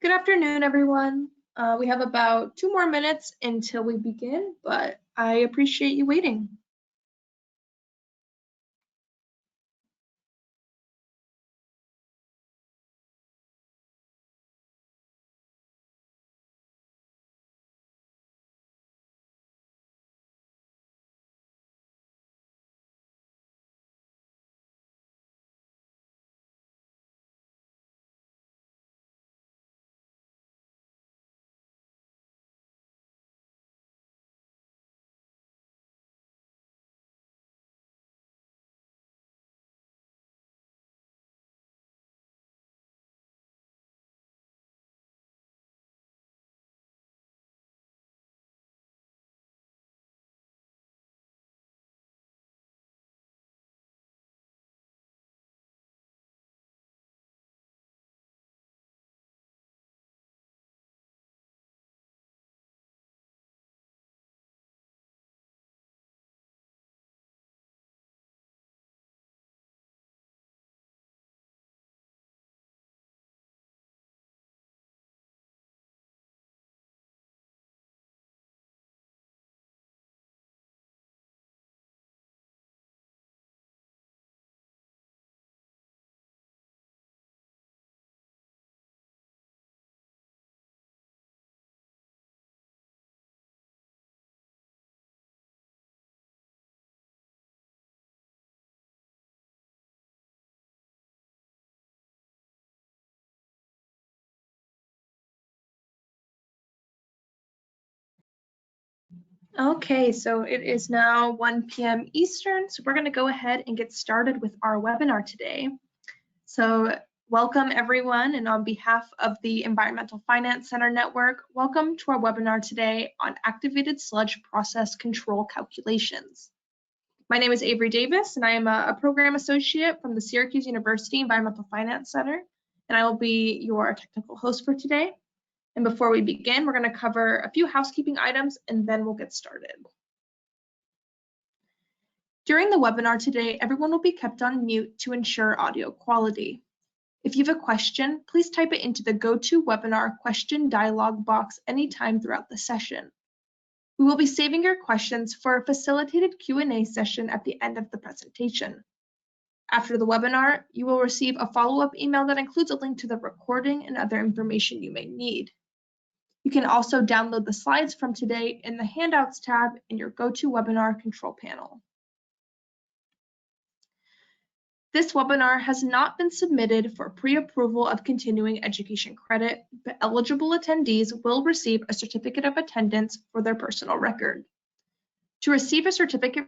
Good afternoon, everyone. We have about 2 more minutes until we begin, but I appreciate you waiting. Okay, so it is now 1 p.m. Eastern, so we're going to go ahead and get started with our webinar today. So welcome everyone, and on behalf of the Environmental Finance Center Network, welcome to our webinar today on activated sludge process control calculations. My name is Avery Davis, and I am a program associate from the Syracuse University Environmental Finance Center, and I will be your technical host for today. And before we begin, we're going to cover a few housekeeping items and then we'll get started. During the webinar today, everyone will be kept on mute to ensure audio quality. If you have a question, please type it into the GoToWebinar question dialog box anytime throughout the session. We will be saving your questions for a facilitated Q&A session at the end of the presentation. After the webinar, you will receive a follow-up email that includes a link to the recording and other information you may need. You can also download the slides from today in the Handouts tab in your GoToWebinar control panel. This webinar has not been submitted for pre-approval of continuing education credit, but eligible attendees will receive a certificate of attendance for their personal record. To receive a certificate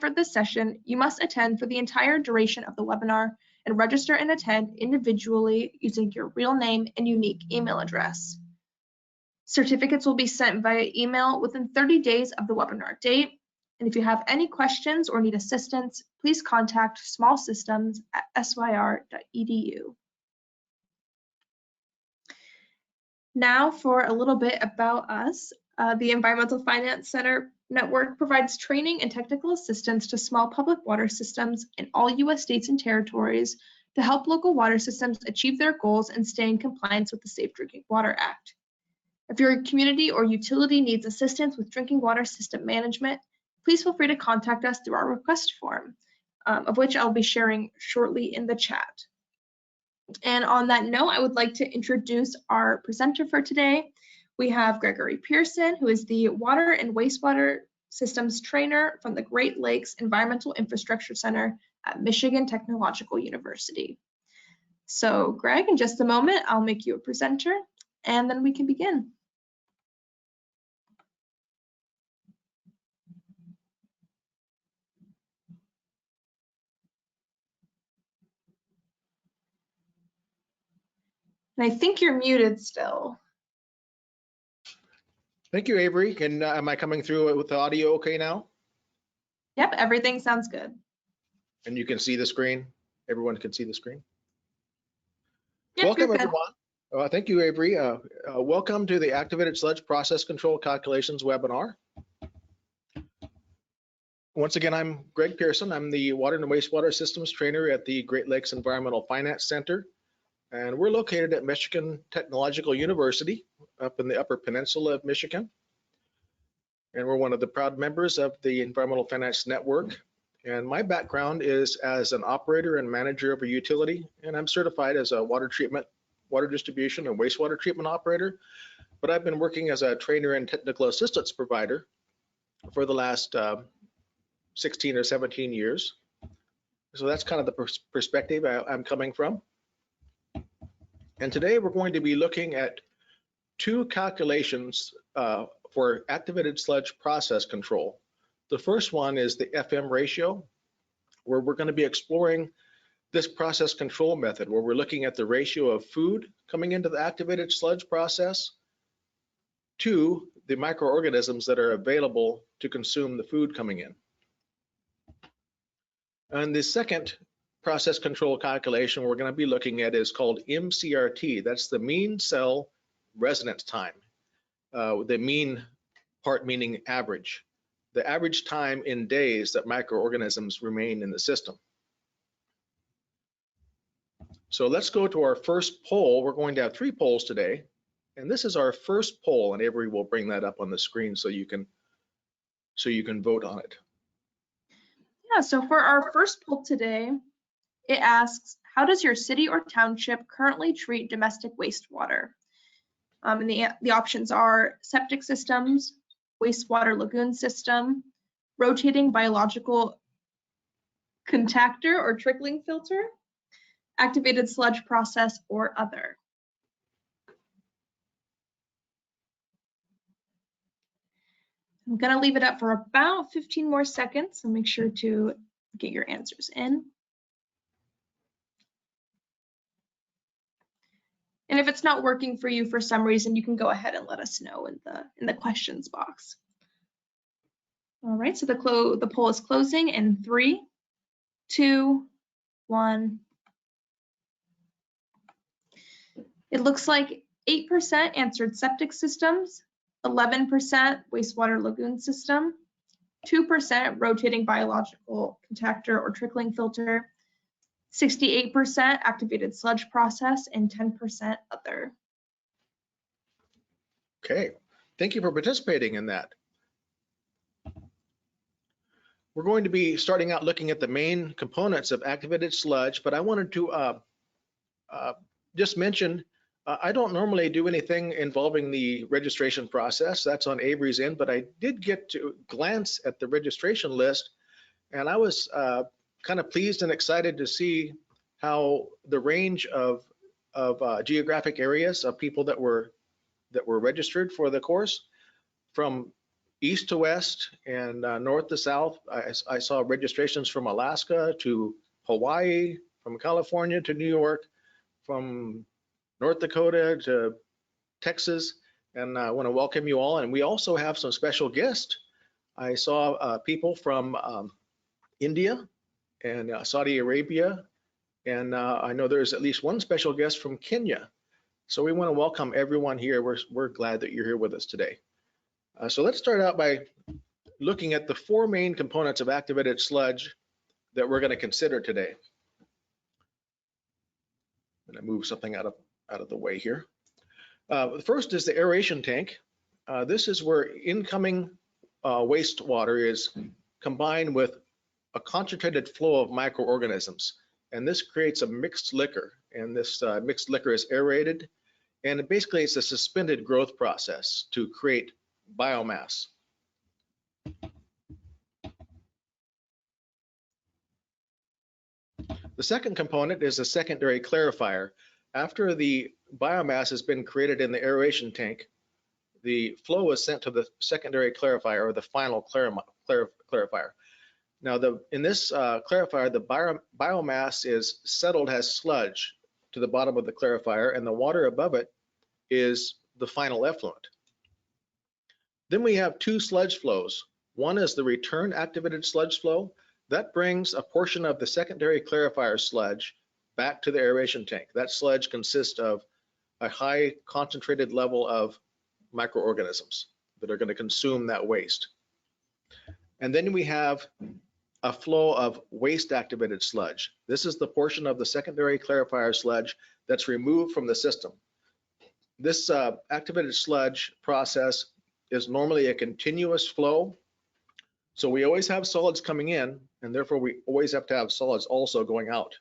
for this session, you must attend for the entire duration of the webinar and register and attend individually using your real name and unique email address. Certificates will be sent via email within 30 days of the webinar date. And if you have any questions or need assistance, please contact smallsystems@syr.edu. Now for a little bit about us. The Environmental Finance Center Network provides training and technical assistance to small public water systems in all U.S. states and territories to help local water systems achieve their goals and stay in compliance with the Safe Drinking Water Act. If your community or utility needs assistance with drinking water system management, please feel free to contact us through our request form, of which I'll be sharing shortly in the chat. And on that note, I would like to introduce our presenter for today. We have Gregory Pearson, who is the Water and Wastewater Systems Trainer from the Great Lakes Environmental Infrastructure Center at Michigan Technological University. So Greg, in just a moment, I'll make you a presenter and then we can begin. And I think you're muted still. Thank you, Avery. Am I coming through with the audio okay now? Yep, everything sounds good. And you can see the screen? Everyone can see the screen? Yep, welcome, everyone. Thank you, Avery. Welcome to the Activated Sludge Process Control Calculations webinar. Once again, I'm Greg Pearson. I'm the Water and Wastewater Systems Trainer at the Great Lakes Environmental Finance Center and we're located at Michigan Technological University up in the Upper Peninsula of Michigan. And we're one of the proud members of the Environmental Finance Network. And my background is as an operator and manager of a utility, and I'm certified as a water treatment, water distribution, and wastewater treatment operator. But I've been working as a trainer and technical assistance provider for the last 16 or 17 years. So that's kind of the perspective I'm coming from. And today we're going to be looking at two calculations for activated sludge process control. The first one is the FM ratio, where we're going to be exploring this process control method, where we're looking at the ratio of food coming into the activated sludge process to the microorganisms that are available to consume the food coming in. And the second process control calculation we're going to be looking at is called MCRT. That's the mean cell residence time. The mean part meaning average. The average time in days that microorganisms remain in the system. So let's go to our first poll. We're going to have 3 polls today. And this is our first poll, and Avery will bring that up on the screen so you can vote on it. Yeah, so for our first poll today, it asks, how does your city or township currently treat domestic wastewater? And the options are septic systems, wastewater lagoon system, rotating biological contactor or trickling filter, activated sludge process, or other. I'm gonna leave it up for about 15 more seconds, so make sure to get your answers in. And if it's not working for you for some reason, you can go ahead and let us know in the questions box. All right, so the poll is closing in 3, 2, 1. It looks like 8% answered septic systems, 11% wastewater lagoon system, 2% rotating biological contactor or trickling filter, 68% activated sludge process, and 10% other. Okay, thank you for participating in that. We're going to be starting out looking at the main components of activated sludge, but I wanted to just mention, I don't normally do anything involving the registration process. That's on Avery's end, but I did get to glance at the registration list, and I was kind of pleased and excited to see how the range of geographic areas of people that were registered for the course, from east to west and north to south. I saw registrations from Alaska to Hawaii, from California to New York, from North Dakota to Texas, and I want to welcome you all. And we also have some special guests. I saw people from India and Saudi Arabia, and I know there's at least one special guest from Kenya. So we want to welcome everyone here. We're glad that you're here with us today. So let's start out by looking at the 4 main components of activated sludge that we're going to consider today. I'm going to move something out of the way here. The first is the aeration tank. This is where incoming wastewater is combined with a concentrated flow of microorganisms, and this creates a mixed liquor, and this mixed liquor is aerated, and basically it's a suspended growth process to create biomass. The second component is a secondary clarifier. After the biomass has been created in the aeration tank, the flow is sent to the secondary clarifier, or the final clarifier. Now, in this clarifier, the biomass is settled as sludge to the bottom of the clarifier, and the water above it is the final effluent. Then we have 2 sludge flows. One is the return activated sludge flow. That brings a portion of the secondary clarifier sludge back to the aeration tank. That sludge consists of a high concentrated level of microorganisms that are going to consume that waste. And then we have a flow of waste activated sludge. This is the portion of the secondary clarifier sludge that's removed from the system. This activated sludge process is normally a continuous flow. So we always have solids coming in, and therefore we always have to have solids also going out.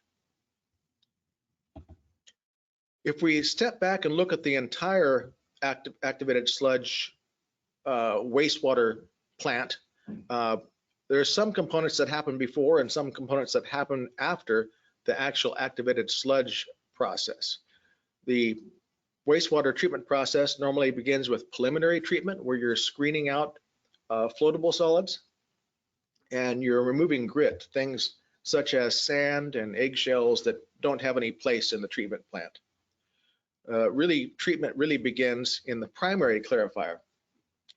If we step back and look at the entire activated sludge wastewater plant, there's some components that happen before and some components that happen after the actual activated sludge process. The wastewater treatment process normally begins with preliminary treatment, where you're screening out floatable solids and you're removing grit, things such as sand and eggshells that don't have any place in the treatment plant. Treatment really begins in the primary clarifier.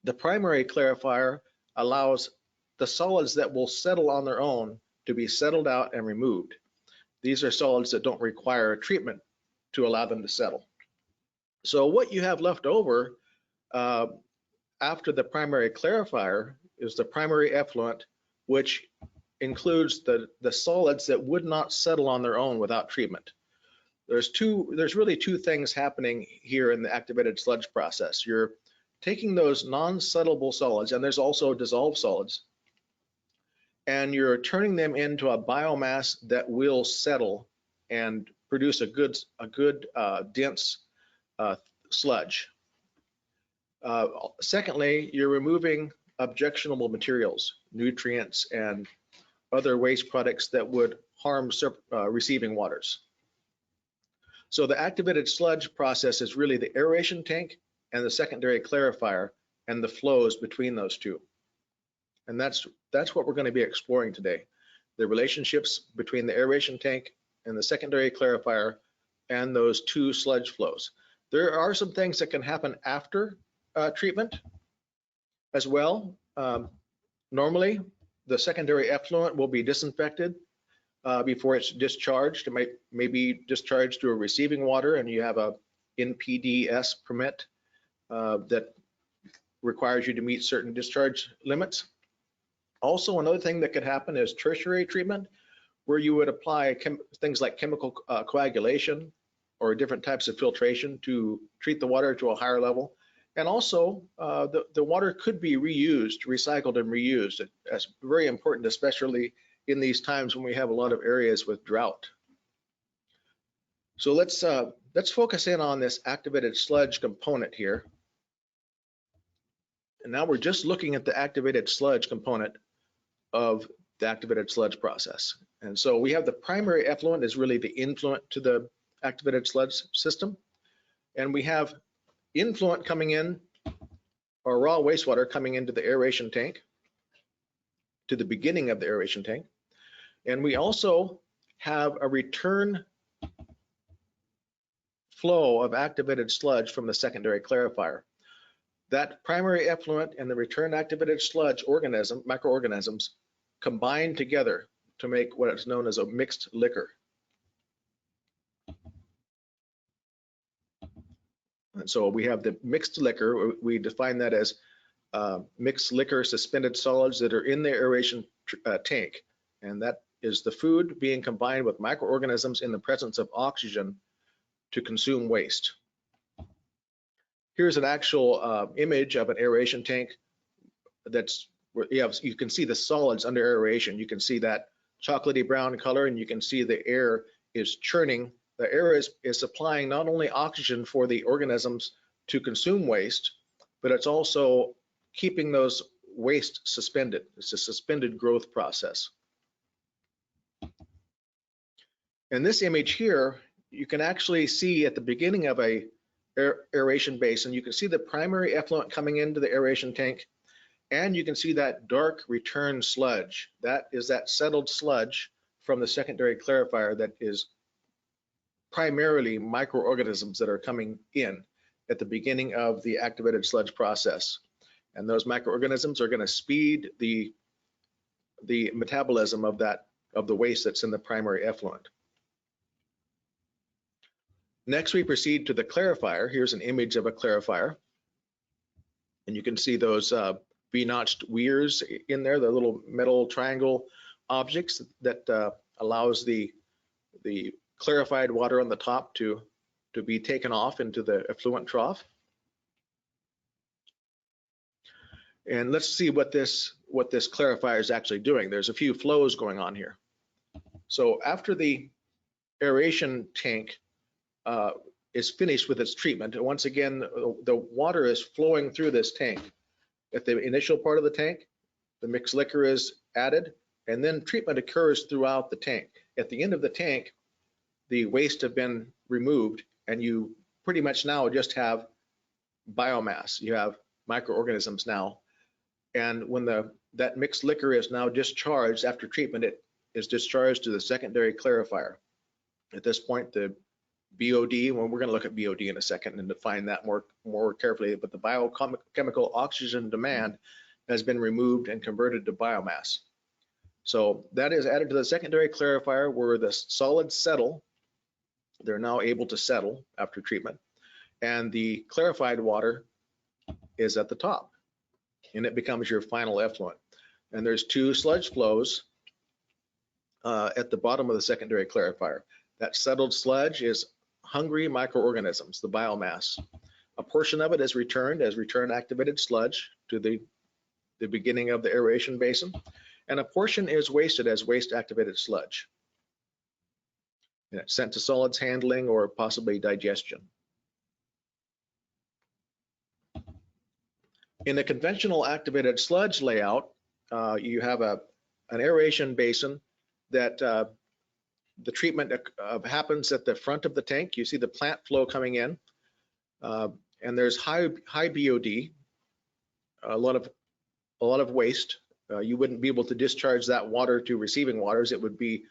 The primary clarifier allows the solids that will settle on their own to be settled out and removed. These are solids that don't require treatment to allow them to settle. So what you have left over after the primary clarifier is the primary effluent, which includes the solids that would not settle on their own without treatment. There's really two things happening here in the activated sludge process. You're taking those non-settleable solids, and there's also dissolved solids, and you're turning them into a biomass that will settle and produce a good dense sludge. Secondly, you're removing objectionable materials, nutrients, and other waste products that would harm receiving waters. So the activated sludge process is really the aeration tank and the secondary clarifier and the flows between those two. And that's what we're going to be exploring today, the relationships between the aeration tank and the secondary clarifier and those two sludge flows. There are some things that can happen after treatment as well. Normally, the secondary effluent will be disinfected before it's discharged. It may be discharged to a receiving water, and you have a NPDES permit that requires you to meet certain discharge limits. Also, another thing that could happen is tertiary treatment, where you would apply things like chemical coagulation or different types of filtration to treat the water to a higher level. And also, the water could be reused, recycled and reused. That's very important, especially in these times when we have a lot of areas with drought. So let's focus in on this activated sludge component here. And now we're just looking at the activated sludge component of the activated sludge process. And so we have the primary effluent is really the influent to the activated sludge system. And we have influent coming in, or raw wastewater coming into the aeration tank, to the beginning of the aeration tank. And we also have a return flow of activated sludge from the secondary clarifier. That primary effluent and the return activated sludge microorganisms combine together to make what is known as a mixed liquor. And so we have the mixed liquor. We define that as mixed liquor suspended solids that are in the aeration tank. And that is the food being combined with microorganisms in the presence of oxygen to consume waste. Here's an actual image of an aeration tank that's where you can see the solids under aeration. You can see that chocolatey brown color, and you can see the air is churning. The air is supplying not only oxygen for the organisms to consume waste, but it's also keeping those waste suspended. It's a suspended growth process. In this image here, you can actually see at the beginning of a aeration basin, you can see the primary effluent coming into the aeration tank, and you can see that dark return sludge. That is that settled sludge from the secondary clarifier that is primarily microorganisms that are coming in at the beginning of the activated sludge process. And those microorganisms are going to speed the metabolism of the waste that's in the primary effluent. Next, we proceed to the clarifier. Here's an image of a clarifier. And you can see those V-notched weirs in there, the little metal triangle objects that allows the clarified water on the top to to be taken off into the effluent trough. And let's see what this clarifier is actually doing. There's a few flows going on here. So after the aeration tank is finished with its treatment, and once again, the water is flowing through this tank. At the initial part of the tank, the mixed liquor is added, and then treatment occurs throughout the tank. At the end of the tank, the waste have been removed, and you pretty much now just have biomass. You have microorganisms now. And when that mixed liquor is now discharged after treatment, it is discharged to the secondary clarifier. At this point, the BOD, well, we're going to look at BOD in a second and define that more carefully, but the biochemical oxygen demand has been removed and converted to biomass. So that is added to the secondary clarifier where the solids settle. They're now able to settle after treatment. And the clarified water is at the top, and it becomes your final effluent. And there's two sludge flows at the bottom of the secondary clarifier. That settled sludge is hungry microorganisms, the biomass. A portion of it is returned as return activated sludge to the beginning of the aeration basin, and a portion is wasted as waste activated sludge. And it's sent to solids handling or possibly digestion. In the conventional activated sludge layout, you have an aeration basin that the treatment happens at the front of the tank. You see the plant flow coming in, and there's high BOD, a lot of waste. You wouldn't be able to discharge that water to receiving waters. It would be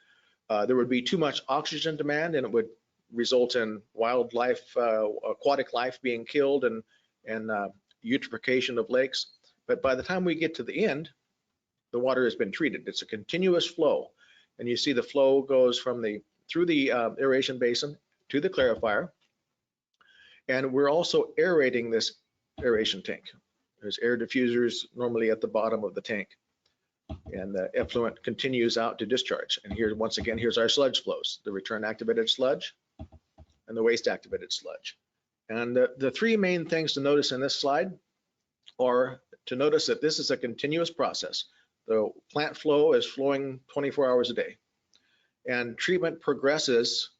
there would be too much oxygen demand, and it would result in wildlife, aquatic life being killed, and eutrophication of lakes. But by the time we get to the end, the water has been treated. It's a continuous flow, and you see the flow goes from through the aeration basin to the clarifier, and we're also aerating this aeration tank. There's air diffusers normally at the bottom of the tank, and the effluent continues out to discharge. And here, once again, here's our sludge flows: the return activated sludge and the waste activated sludge. And the three main things to notice in this slide are to notice that this is a continuous process. The plant flow is flowing 24 hours a day, and treatment progresses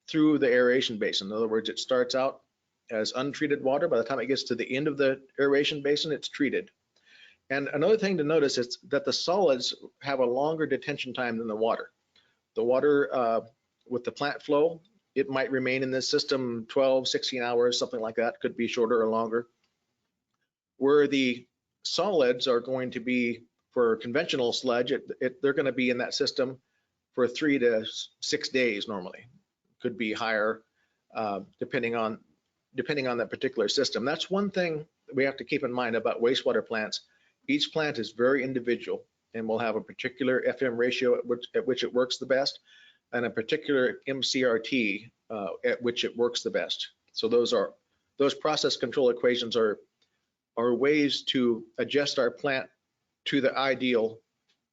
through the aeration basin. In other words, it starts out as untreated water. By the time it gets to the end of the aeration basin, it's treated. And another thing to notice is that the solids have a longer detention time than the water. The water with the plant flow, it might remain in this system 12, 16 hours, something like that. Could be shorter or longer. Where the solids are going to be, for conventional sludge, they're going to be in that system for 3 to 6 days normally. Could be higher, depending on that particular system. That's one thing we have to keep in mind about wastewater plants. Each plant is very individual and will have a particular FM ratio at which it works the best, and a particular MCRT at which it works the best. So those process control equations are ways to adjust our plant to the ideal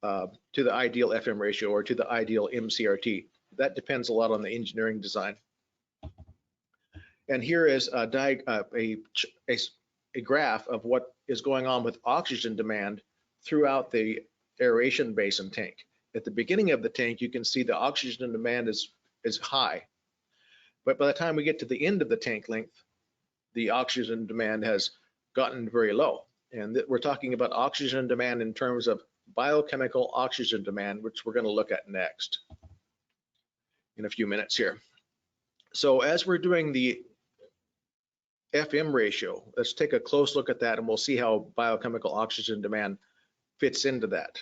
FM ratio or to the ideal MCRT. That depends a lot on the engineering design. And here is a graph of what is going on with oxygen demand throughout the aeration basin tank. At the beginning of the tank, you can see the oxygen demand is high. But by the time we get to the end of the tank length, the oxygen demand has gotten very low. And we're talking about oxygen demand in terms of biochemical oxygen demand, which we're going to look at next in a few minutes here. So as we're doing the FM ratio, let's take a close look at that, and we'll see how biochemical oxygen demand fits into that.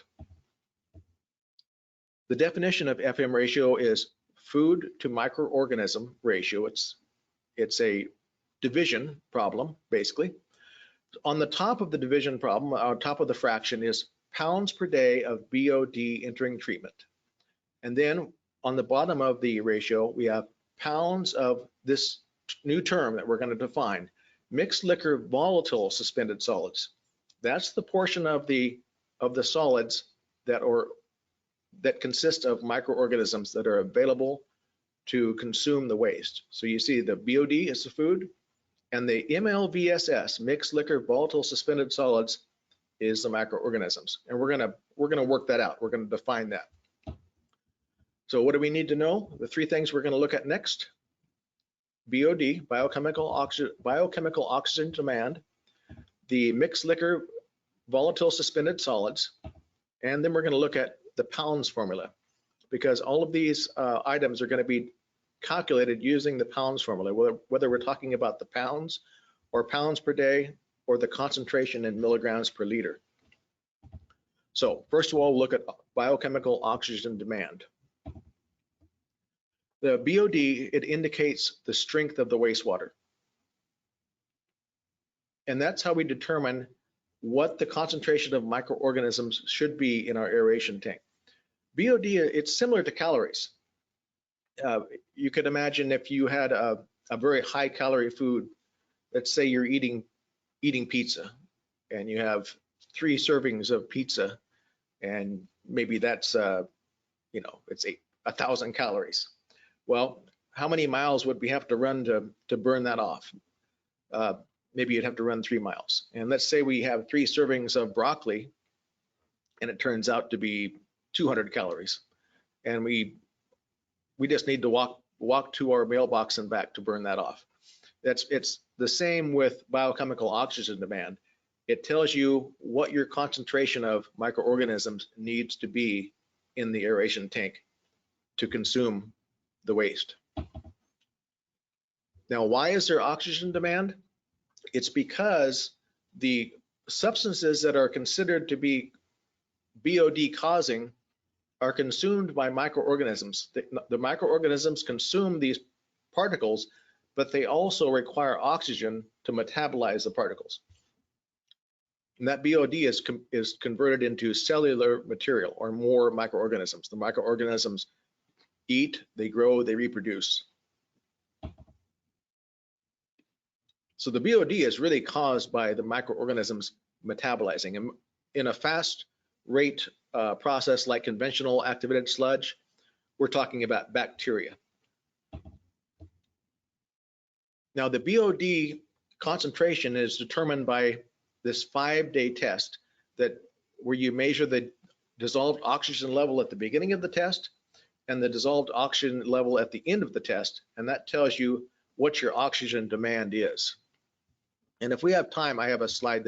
The definition of FM ratio is food to microorganism ratio. It's a division problem, basically. On the top of the division problem, on top of the fraction, is pounds per day of BOD entering treatment. And then on the bottom of the ratio, we have pounds of this new term that we're going to define: mixed liquor volatile suspended solids. That's the portion of the solids that consist of microorganisms that are available to consume the waste. So you see the BOD is the food, and the MLVSS, mixed liquor volatile suspended solids, is the microorganisms. And we're gonna work that out. We're gonna define that. So what do we need to know? The three things we're gonna look at next: BOD, biochemical oxygen demand, the mixed liquor volatile suspended solids, and then we're gonna look at the pounds formula, because all of these items are gonna be calculated using the pounds formula, whether we're talking about the pounds or pounds per day or the concentration in milligrams per liter. So first of all, we'll look at biochemical oxygen demand. The BOD, it indicates the strength of the wastewater. And that's how we determine what the concentration of microorganisms should be in our aeration tank. BOD, it's similar to calories. You could imagine if you had a very high calorie food, let's say you're eating pizza, and you have 3 servings of pizza, and maybe that's it's 1,000 calories. Well, how many miles would we have to run to burn that off? Maybe you'd have to run 3 miles. And let's say we have 3 servings of broccoli, and it turns out to be 200 calories, and we just need to walk to our mailbox and back to burn that off. It's the same with biochemical oxygen demand. It tells you what your concentration of microorganisms needs to be in the aeration tank to consume the waste. Now, why is there oxygen demand? It's because the substances that are considered to be BOD causing are consumed by microorganisms. The microorganisms consume these particles, but they also require oxygen to metabolize the particles. And that BOD is converted into cellular material, or more microorganisms. The microorganisms eat, they grow, they reproduce. So the BOD is really caused by the microorganisms metabolizing. And in a fast rate process like conventional activated sludge, we're talking about bacteria. Now, the BOD concentration is determined by this 5-day test where you measure the dissolved oxygen level at the beginning of the test and the dissolved oxygen level at the end of the test, and that tells you what your oxygen demand is. And if we have time, I have a slide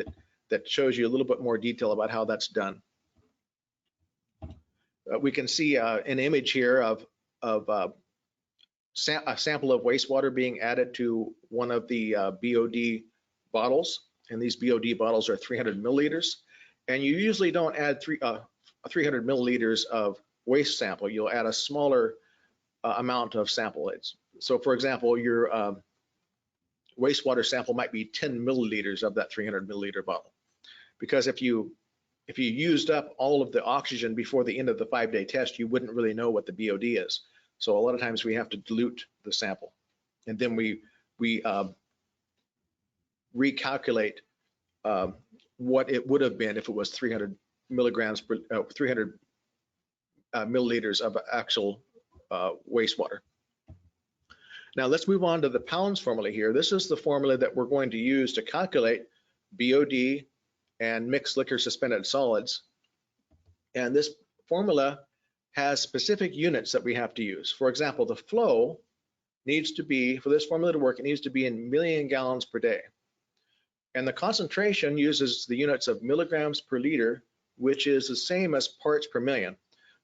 that shows you a little bit more detail about how that's done. We can see an image here of a sample of wastewater being added to one of the BOD bottles, and these BOD bottles are 300 milliliters. And you usually don't add 300 milliliters of waste sample. You'll add a smaller amount of sample. So, for example, your wastewater sample might be 10 milliliters of that 300 milliliter bottle, because if you used up all of the oxygen before the end of the 5-day test, you wouldn't really know what the BOD is. So a lot of times we have to dilute the sample, and then we recalculate what it would have been if it was 300 milliliters of actual wastewater. Now let's move on to the pounds formula here. This is the formula that we're going to use to calculate BOD and mixed liquor suspended solids. And this formula has specific units that we have to use. For example, the flow needs to be, for this formula to work, it needs to be in million gallons per day. And the concentration uses the units of milligrams per liter, which is the same as parts per million.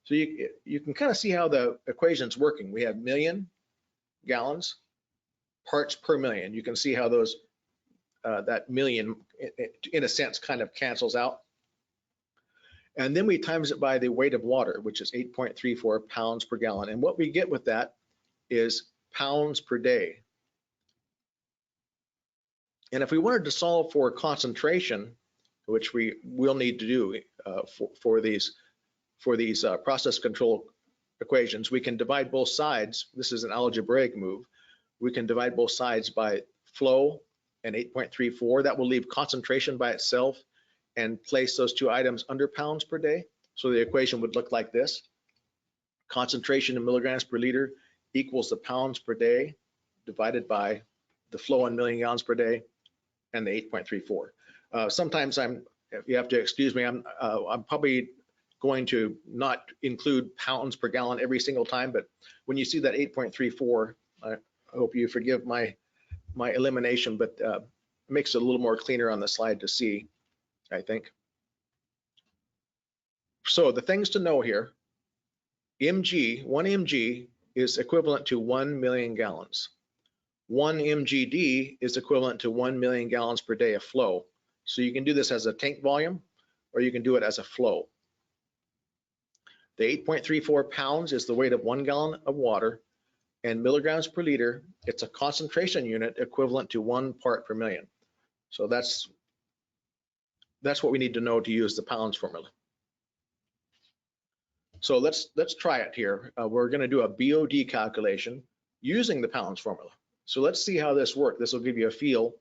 So you can kind of see how the equation's working. We have million gallons, parts per million. You can see how those that million, in a sense, kind of cancels out. And then we times it by the weight of water, which is 8.34 pounds per gallon. And what we get with that is pounds per day. And if we wanted to solve for concentration, which we will need to do for these process control equations, we can divide both sides. This is an algebraic move. We can divide both sides by flow and 8.34. That will leave concentration by itself and place those two items under pounds per day. So the equation would look like this: concentration in milligrams per liter equals the pounds per day divided by the flow in million gallons per day and the 8.34. Sometimes you have to excuse me, I'm probably going to not include pounds per gallon every single time, but when you see that 8.34, I hope you forgive my elimination, but it makes it a little more cleaner on the slide to see, I think. So the things to know here, one mg is equivalent to 1 million gallons. 1 mgd is equivalent to 1 million gallons per day of flow. So you can do this as a tank volume, or you can do it as a flow. The 8.34 pounds is the weight of 1 gallon of water, and milligrams per liter, it's a concentration unit equivalent to 1 part per million. So that's what we need to know to use the pounds formula. So let's try it here. We're going to do a BOD calculation using the pounds formula. So let's see how this works. This will give you a feel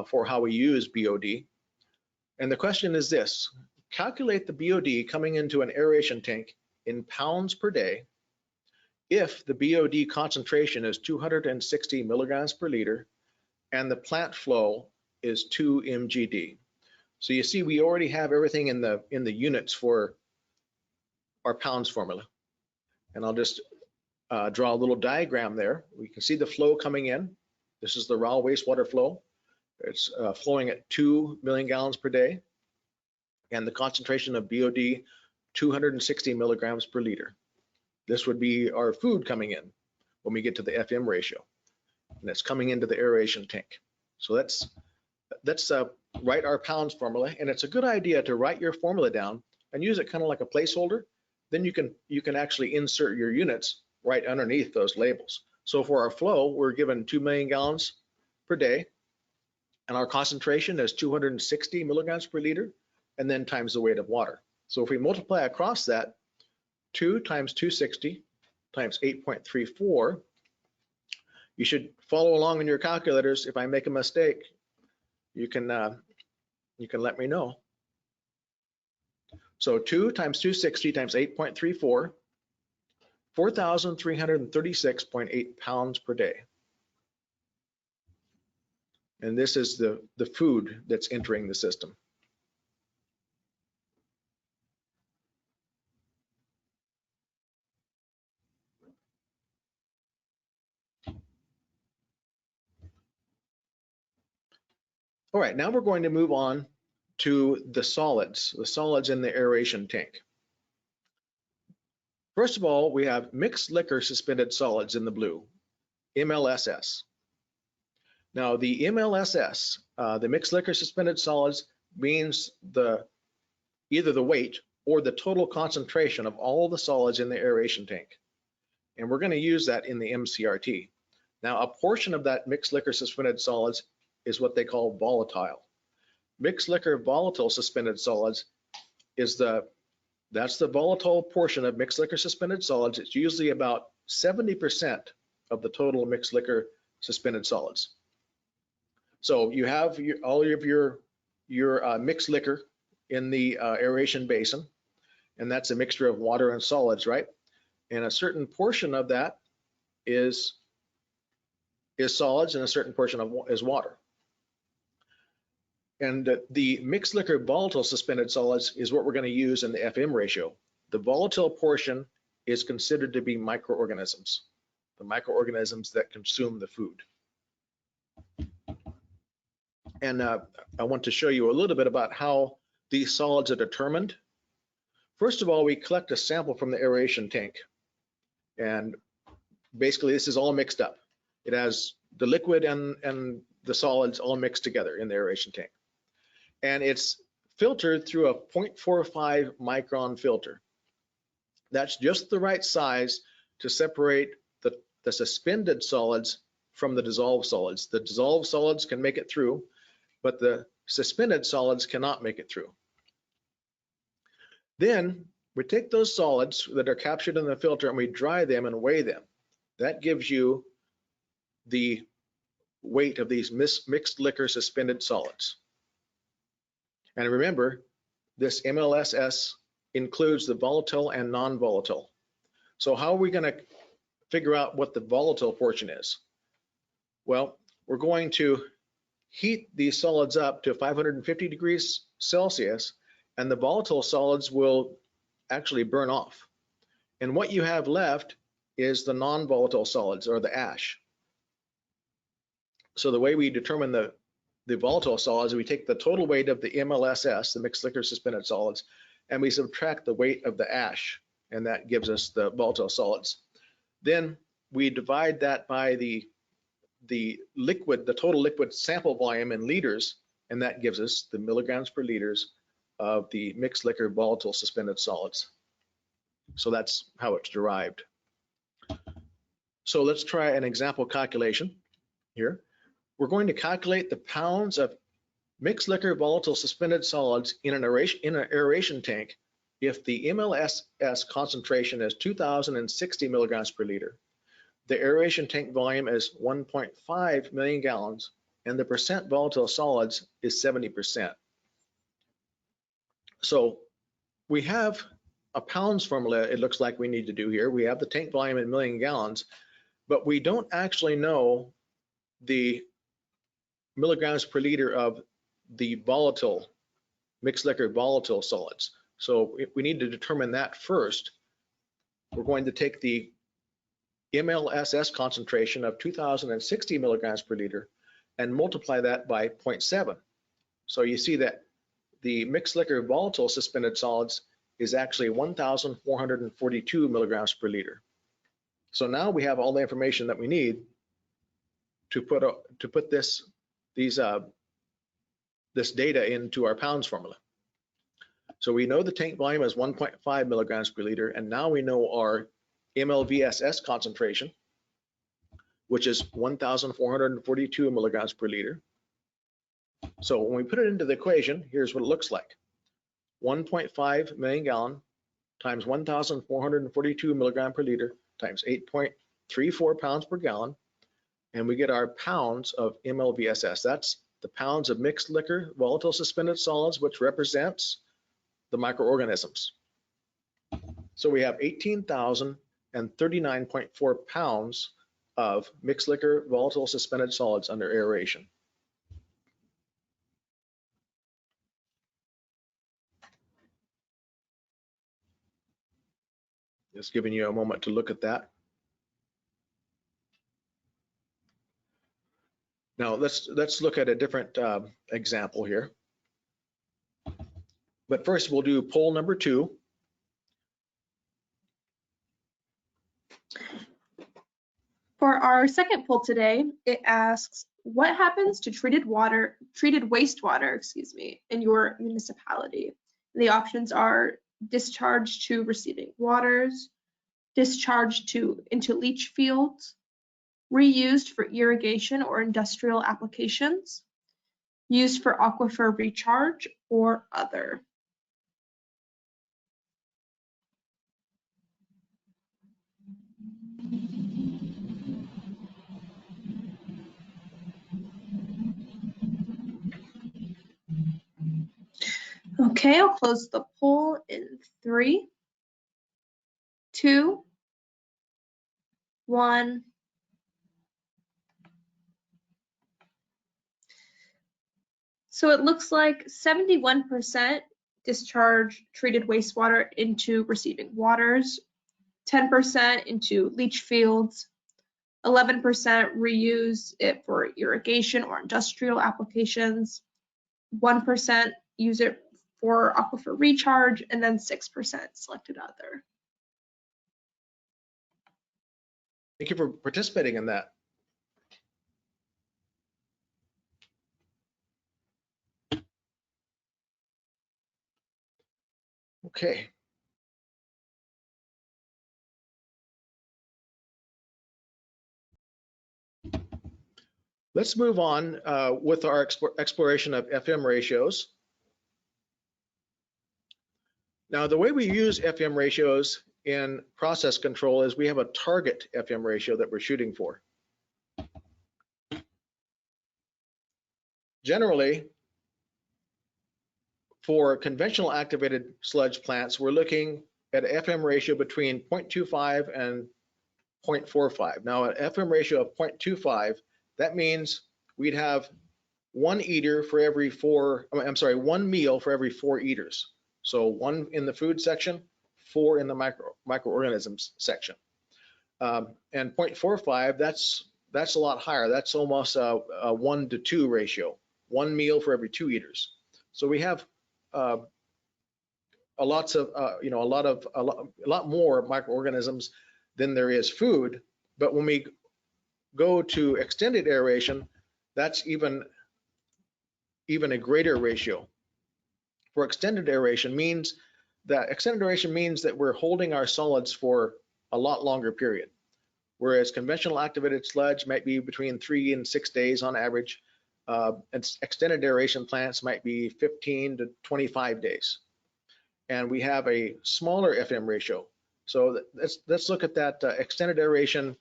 for how we use BOD. And the question is this: calculate the BOD coming into an aeration tank in pounds per day if the BOD concentration is 260 milligrams per liter and the plant flow is 2 mgd. So you see we already have everything in the units for our pounds formula. And I'll just draw a little diagram there. We can see the flow coming in. This is the raw wastewater flow. It's flowing at 2 million gallons per day, and the concentration of BOD 260 milligrams per liter. This would be our food coming in when we get to the FM ratio, and it's coming into the aeration tank. So let's write our pounds formula, and it's a good idea to write your formula down and use it kind of like a placeholder. Then you can actually insert your units right underneath those labels. So for our flow, we're given 2 million gallons per day, and our concentration is 260 milligrams per liter, and then times the weight of water. So if we multiply across that, 2 times 260 times 8.34, you should follow along in your calculators. If I make a mistake, you can let me know. So 2 times 260 times 8.34, 4,336.8 pounds per day. And this is the food that's entering the system. All right, now we're going to move on to the solids in the aeration tank. First of all, we have mixed liquor suspended solids in the blue, MLSS. Now the MLSS, the mixed liquor suspended solids, means either the weight or the total concentration of all the solids in the aeration tank. And we're going to use that in the MCRT. Now a portion of that mixed liquor suspended solids is what they call volatile. Mixed liquor volatile suspended solids that's the volatile portion of mixed liquor suspended solids. It's usually about 70% of the total mixed liquor suspended solids. So you have all of your mixed liquor in the aeration basin, and that's a mixture of water and solids, right? And a certain portion of that is solids, and a certain portion is water. And the mixed liquor volatile suspended solids is what we're going to use in the FM ratio. The volatile portion is considered to be microorganisms, the microorganisms that consume the food. And I want to show you a little bit about how these solids are determined. First of all, we collect a sample from the aeration tank. And basically this is all mixed up. It has the liquid and the solids all mixed together in the aeration tank. And it's filtered through a 0.45 micron filter. That's just the right size to separate the suspended solids from the dissolved solids. The dissolved solids can make it through, but the suspended solids cannot make it through. Then we take those solids that are captured in the filter and we dry them and weigh them. That gives you the weight of these mixed liquor suspended solids. And remember, this MLSS includes the volatile and non-volatile. So how are we going to figure out what the volatile portion is. Well, we're going to heat these solids up to 550 degrees Celsius, and the volatile solids will actually burn off. And what you have left is the non-volatile solids, or the ash. So the way we determine the volatile solids, we take the total weight of the MLSS, the mixed liquor suspended solids, and we subtract the weight of the ash, and that gives us the volatile solids. Then we divide that by the liquid, the total liquid sample volume in liters, and that gives us the milligrams per liters of the mixed liquor volatile suspended solids. So that's how it's derived. So let's try an example calculation here. We're going to calculate the pounds of mixed liquor volatile suspended solids in an aeration tank if the MLSS concentration is 2,060 milligrams per liter. The aeration tank volume is 1.5 million gallons, and the percent volatile solids is 70%. So we have a pounds formula, it looks like we need to do here. We have the tank volume in million gallons, but we don't actually know the milligrams per liter of the volatile, mixed liquor volatile solids. So we need to determine that first. We're going to take the MLSS concentration of 2,060 milligrams per liter and multiply that by 0.7. So you see that the mixed liquor volatile suspended solids is actually 1,442 milligrams per liter. So now we have all the information that we need to put this data into our pounds formula. So we know the tank volume is 1.5 milligrams per liter, and now we know our MLVSS concentration, which is 1,442 milligrams per liter. So when we put it into the equation, here's what it looks like. 1.5 million gallon times 1,442 milligram per liter times 8.34 pounds per gallon, and we get our pounds of MLVSS. That's the pounds of mixed liquor volatile suspended solids, which represents the microorganisms. So we have 18,039.4 pounds of mixed liquor volatile suspended solids under aeration. Just giving you a moment to look at that. Now let's look at a different example here. But first we'll do poll number 2. For our second poll today, it asks, what happens to treated wastewater, in your municipality? And the options are discharge to receiving waters, discharge into leach fields, reused for irrigation or industrial applications, used for aquifer recharge, or other. Okay, I'll close the poll in 3, 2, 1. So it looks like 71% discharge treated wastewater into receiving waters, 10% into leach fields, 11% reuse it for irrigation or industrial applications, 1% use it for aquifer recharge, and then 6% selected other. Thank you for participating in that. Okay. Let's move on with our exploration of FM ratios. Now, the way we use FM ratios in process control is we have a target FM ratio that we're shooting for. Generally, for conventional activated sludge plants, we're looking at an FM ratio between 0.25 and 0.45. Now an FM ratio of 0.25, that means we'd have one meal for every 4 eaters. So 1 in the food section, 4 in the microorganisms section. And 0.45, that's a lot higher. That's almost a 1-to-2 ratio. 1 meal for every 2 eaters. So we have a lot more microorganisms than there is food. But when we go to extended aeration, that's even a greater ratio. For extended aeration means that we're holding our solids for a lot longer period. Whereas conventional activated sludge might be between 3 and 6 days on average, and extended aeration plants might be 15 to 25 days. And we have a smaller FM ratio. So let's look at that extended aeration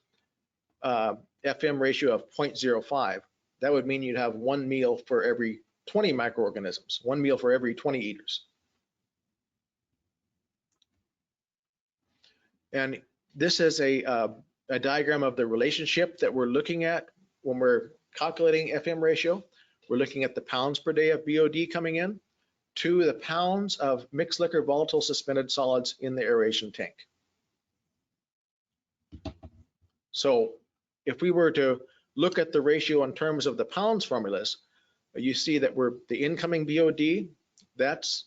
FM ratio of 0.05. That would mean you'd have 1 meal for every 20 microorganisms, 1 meal for every 20 eaters. And this is a diagram of the relationship that we're looking at when we're calculating FM ratio. We're looking at the pounds per day of BOD coming in to the pounds of mixed liquor volatile suspended solids in the aeration tank. So if we were to look at the ratio in terms of the pounds formulas, you see that the incoming BOD, that's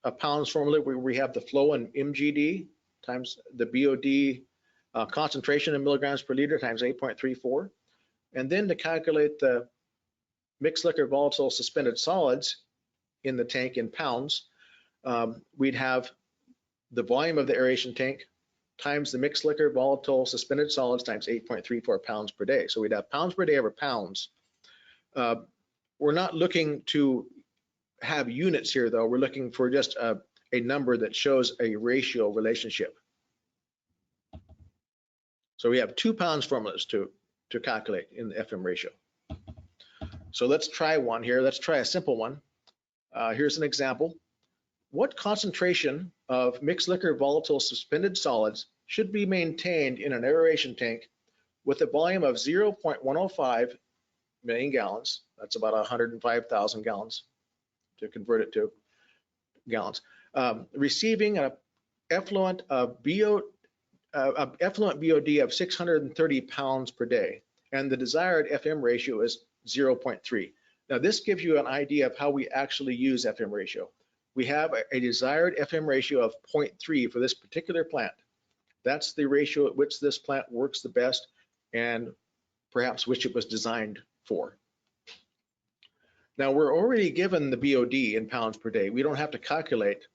a pounds formula where we have the flow in MGD times the BOD concentration in milligrams per liter times 8.34. And then to calculate the mixed liquor volatile suspended solids in the tank in pounds, we'd have the volume of the aeration tank times the mixed liquor volatile suspended solids times 8.34 pounds per day. So we'd have pounds per day over pounds. We're not looking to have units here though. We're looking for just a number that shows a ratio relationship. So we have 2 pounds formulas to calculate in the FM ratio. So let's try one here. Let's try a simple one. Here's an example. What concentration of mixed liquor volatile suspended solids should be maintained in an aeration tank with a volume of 0.105 million gallons? That's about 105,000 gallons to convert it to gallons. Receiving an effluent BOD of 630 pounds per day, and the desired FM ratio is 0.3. Now this gives you an idea of how we actually use FM ratio. We have a desired FM ratio of 0.3 for this particular plant. That's the ratio at which this plant works the best and perhaps which it was designed for. Now we're already given the BOD in pounds per day. We don't have to calculate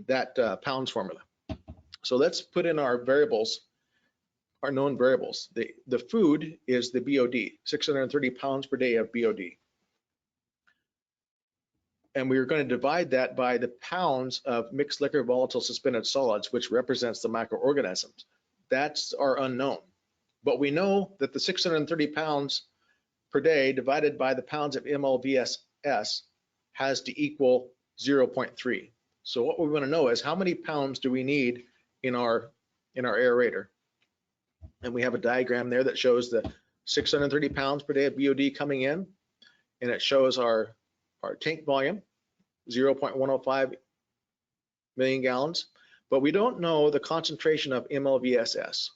that pounds formula. So let's put in our variables, our known variables. The food is the BOD, 630 pounds per day of BOD. And we're going to divide that by the pounds of mixed liquor volatile suspended solids, which represents the microorganisms. That's our unknown. But we know that the 630 pounds per day divided by the pounds of MLVSS has to equal 0.3. So what we want to know is how many pounds do we need in our aerator? And we have a diagram there that shows the 630 pounds per day of BOD coming in, and it shows our tank volume, 0.105 million gallons, but we don't know the concentration of MLVSS.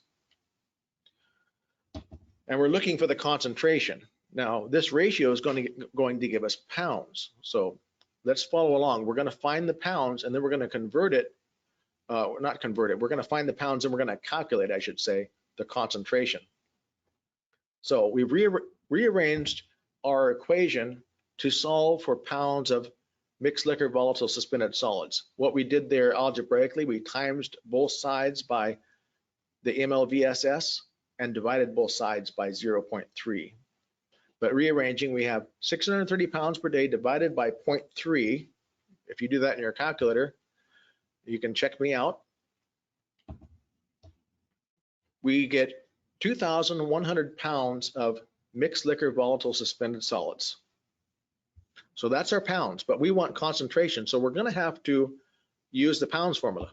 And we're looking for the concentration. Now, this ratio is going to give us pounds. So let's follow along. We're going to find the pounds, and then we're going to convert it, not convert it, we're going to find the pounds, and we're going to calculate, I should say, the concentration. So we've rearranged our equation to solve for pounds of mixed liquor volatile suspended solids. What we did there algebraically, we times both sides by the MLVSS and divided both sides by 0.3. But rearranging, we have 630 pounds per day divided by 0.3. If you do that in your calculator, you can check me out. We get 2,100 pounds of mixed liquor volatile suspended solids. So that's our pounds, but we want concentration. So we're going to have to use the pounds formula.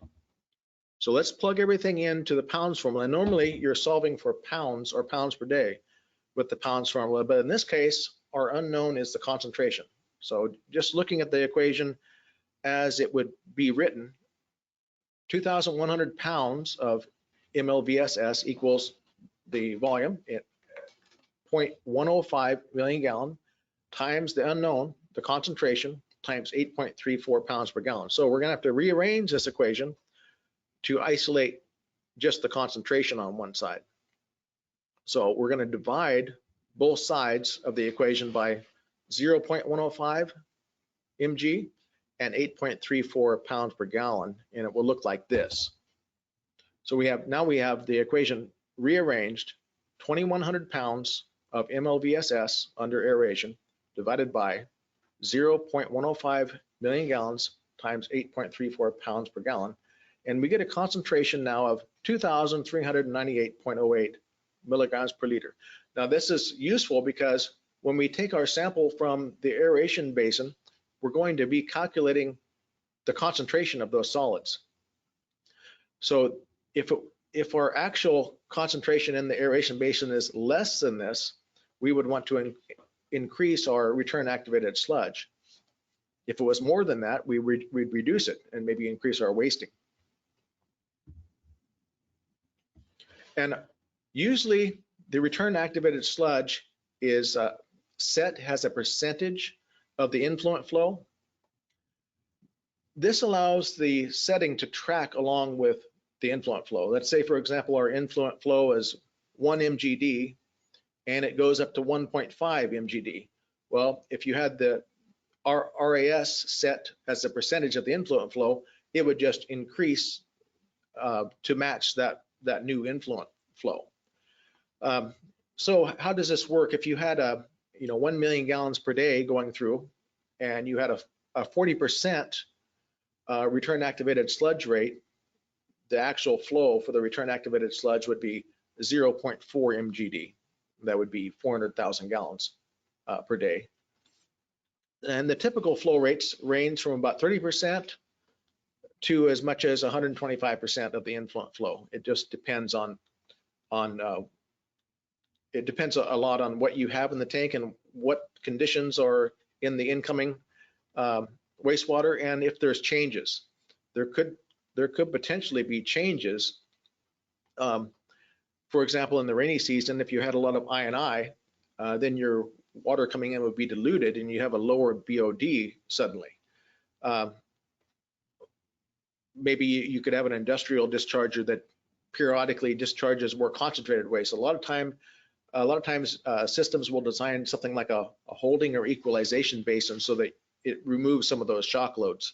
So let's plug everything into the pounds formula. Normally you're solving for pounds or pounds per day with the pounds formula, but in this case, our unknown is the concentration. So just looking at the equation as it would be written, 2,100 pounds of MLVSS equals the volume at 0.105 million gallon times the unknown, the concentration, times 8.34 pounds per gallon. So we're gonna have to rearrange this equation to isolate just the concentration on one side. So we're gonna divide both sides of the equation by 0.105 mg and 8.34 pounds per gallon, and it will look like this. So now we have the equation rearranged, 2,100 pounds of MLVSS under aeration divided by 0.105 million gallons times 8.34 pounds per gallon. And we get a concentration now of 2,398.08 milligrams per liter. Now this is useful because when we take our sample from the aeration basin, we're going to be calculating the concentration of those solids. So if our actual concentration in the aeration basin is less than this, we would want to increase our return activated sludge. If it was more than that, we'd reduce it and maybe increase our wasting. And usually the return activated sludge is set as a percentage of the influent flow. This allows the setting to track along with the influent flow. Let's say, for example, our influent flow is 1 mgd and it goes up to 1.5 mgd. Well, if you had the RAS set as a percentage of the influent flow, it would just increase to match that new influent flow. So how does this work? If you had 1 million gallons per day going through and you had a 40% return activated sludge rate, the actual flow for the return activated sludge would be 0.4 mgd. That would be 400,000 gallons per day. And the typical flow rates range from about 30% to as much as 125% of the influent flow. It just depends it depends a lot on what you have in the tank and what conditions are in the incoming wastewater, and if there's changes. There could potentially be changes. For example, in the rainy season, if you had a lot of I&I, then your water coming in would be diluted and you have a lower BOD suddenly. Maybe you could have an industrial discharger that periodically discharges more concentrated waste. A lot of times systems will design something like a holding or equalization basin so that it removes some of those shock loads.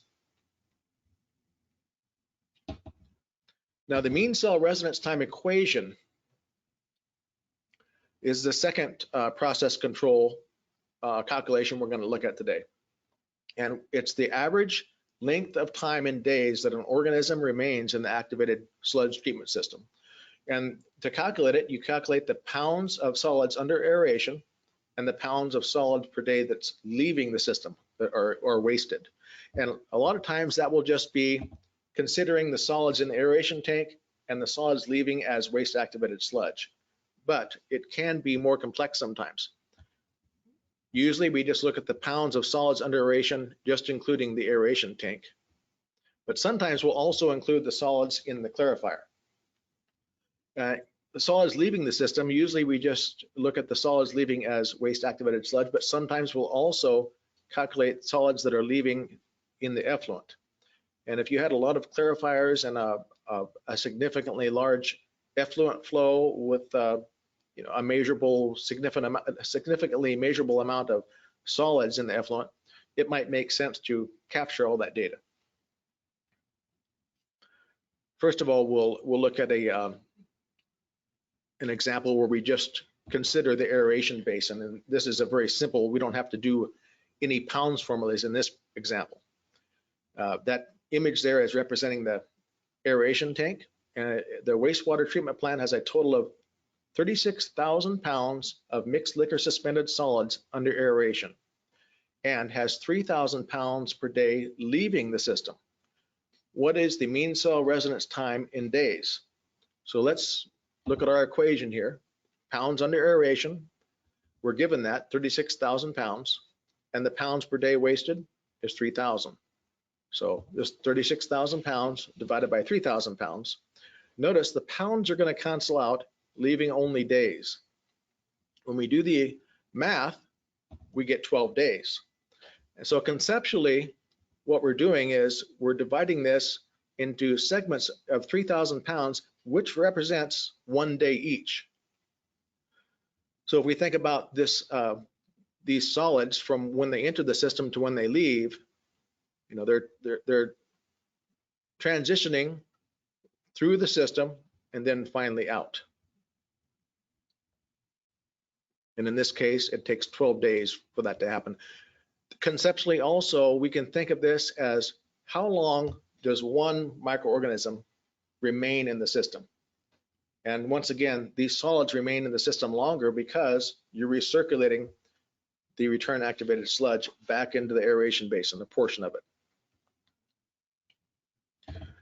Now the mean cell residence time equation is the second process control calculation we're going to look at today. And it's the average length of time in days that an organism remains in the activated sludge treatment system. And to calculate it, you calculate the pounds of solids under aeration and the pounds of solids per day that's leaving the system or wasted. And a lot of times that will just be considering the solids in the aeration tank and the solids leaving as waste activated sludge. But it can be more complex sometimes. Usually we just look at the pounds of solids under aeration, just including the aeration tank. But sometimes we'll also include the solids in the clarifier. The solids leaving the system, usually we just look at the solids leaving as waste activated sludge, but sometimes we'll also calculate solids that are leaving in the effluent. And if you had a lot of clarifiers and a significantly large effluent flow with a significantly measurable amount of solids in the effluent, it might make sense to capture all that data. First of all, we'll look at an example where we just consider the aeration basin, and this is a very simple. We don't have to do any pounds formulas in this example. That image there is representing the aeration tank, and the wastewater treatment plant has a total of 36,000 pounds of mixed liquor suspended solids under aeration and has 3,000 pounds per day leaving the system. what is the mean cell residence time in days? So let's look at our equation here. Pounds under aeration, we're given that 36,000 pounds, and the pounds per day wasted is 3,000. So this 36,000 pounds divided by 3,000 pounds. Notice the pounds are going to cancel out, leaving only days. When we do the math, we get 12 days. And so conceptually, what we're doing is we're dividing this into segments of 3,000 pounds, which represents 1 day each. So if we think about this, these solids from when they enter the system to when they leave, you know, they're transitioning through the system and then finally out. And in this case, it takes 12 days for that to happen. Conceptually also, we can think of this as how long does one microorganism remain in the system? And once again, these solids remain in the system longer because you're recirculating the return activated sludge back into the aeration basin, a portion of it.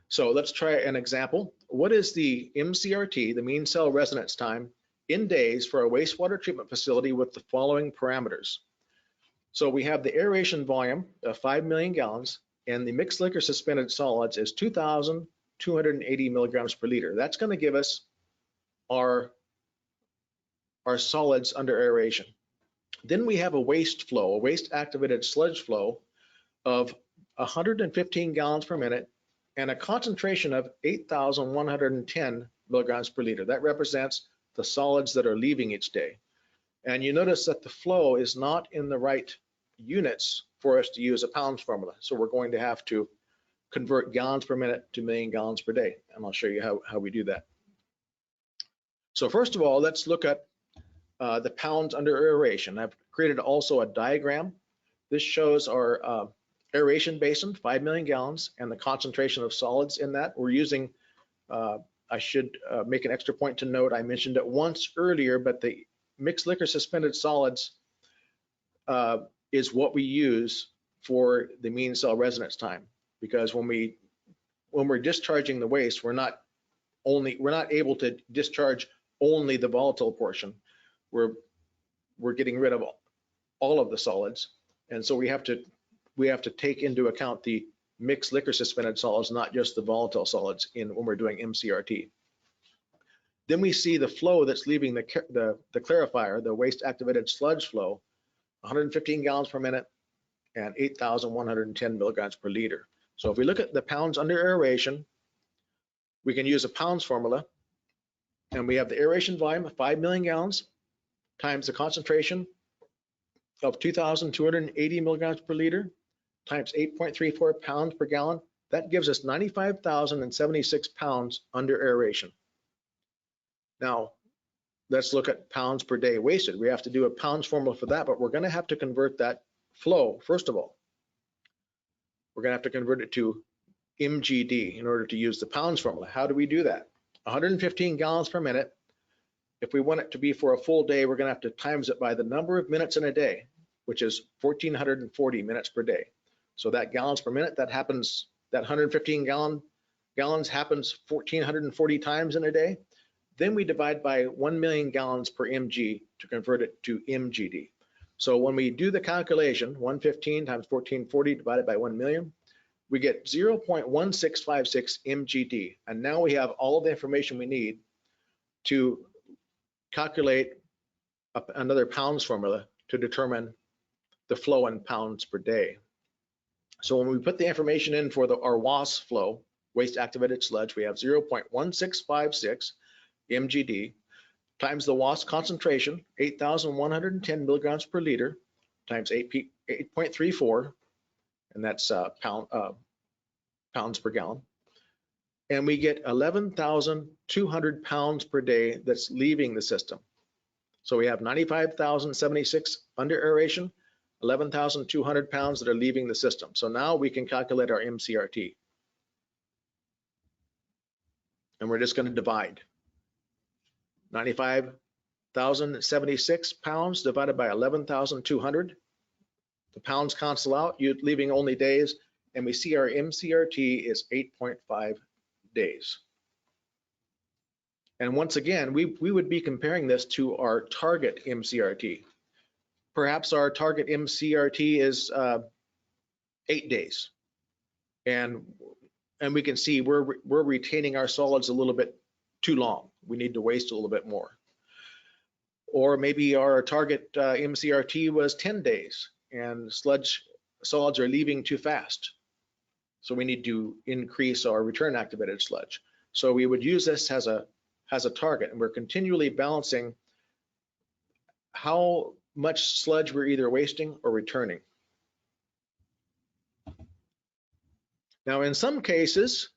So let's try an example. What is the MCRT, the mean cell residence time, in days for a wastewater treatment facility with the following parameters? So we have the aeration volume of 5 million gallons, and the mixed liquor suspended solids is 2,280 milligrams per liter. That's going to give us our solids under aeration. Then we have a waste flow, a waste activated sludge flow of 115 gallons per minute and a concentration of 8,110 milligrams per liter. That represents the solids that are leaving each day. And you notice that the flow is not in the right units for us to use a pounds formula. So we're going to have to convert gallons per minute to million gallons per day. And I'll show you how we do that. So first of all, let's look at the pounds under aeration. I've created also a diagram. This shows our aeration basin, 5 million gallons, and the concentration of solids in that. We're using, I should make an extra point to note, I mentioned it once earlier, but the mixed liquor suspended solids is what we use for the mean cell residence time, because when we're discharging the waste, we're not able to discharge only the volatile portion. We're getting rid of all of the solids, and so we have to take into account the mixed liquor suspended solids, not just the volatile solids when we're doing MCRT. Then we see the flow that's leaving the clarifier, the waste activated sludge flow, 115 gallons per minute and 8,110 milligrams per liter. So if we look at the pounds under aeration, we can use a pounds formula, and we have the aeration volume of 5 million gallons times the concentration of 2,280 milligrams per liter times 8.34 pounds per gallon. That gives us 95,076 pounds under aeration. Now, let's look at pounds per day wasted. We have to do a pounds formula for that, but we're going to have to convert that flow. First of all, we're going to have to convert it to MGD in order to use the pounds formula. How do we do that? 115 gallons per minute. If we want it to be for a full day, we're going to have to times it by the number of minutes in a day, which is 1,440 minutes per day. So that gallons per minute, that 115 gallons happens 1,440 times in a day. Then we divide by 1 million gallons per mg to convert it to MGD. So when we do the calculation, 115 times 1440 divided by 1 million, we get 0.1656 MGD. And now we have all the information we need to calculate another pounds formula to determine the flow in pounds per day. So when we put the information in for our WAS flow, waste activated sludge, we have 0.1656 MGD times the WAS concentration, 8,110 milligrams per liter, times 8.34, and that's pounds per gallon. And we get 11,200 pounds per day that's leaving the system. So we have 95,076 under aeration, 11,200 pounds that are leaving the system. So now we can calculate our MCRT. And we're just going to divide. 95,076 pounds divided by 11,200. The pounds cancel out, you're leaving only days, and we see our MCRT is 8.5 days. And once again, we would be comparing this to our target MCRT. Perhaps our target MCRT is 8 days. And we can see we're retaining our solids a little bit too long. We need to waste a little bit more. Or maybe our target MCRT was 10 days and sludge solids are leaving too fast. So we need to increase our return activated sludge. So we would use this as a target, and we're continually balancing how much sludge we're either wasting or returning. Now, in some cases,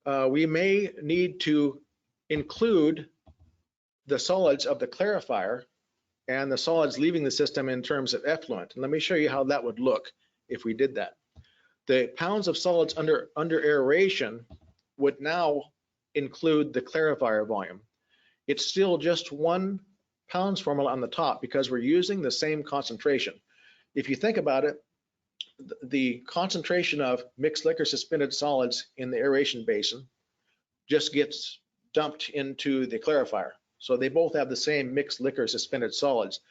we may need to include the solids of the clarifier and the solids leaving the system in terms of effluent. And let me show you how that would look if we did that. The pounds of solids under aeration would now include the clarifier volume. It's still just 1 pounds formula on the top because we're using the same concentration. If you think about it, the concentration of mixed liquor suspended solids in the aeration basin just gets dumped into the clarifier. So they both have the same mixed liquor suspended solids.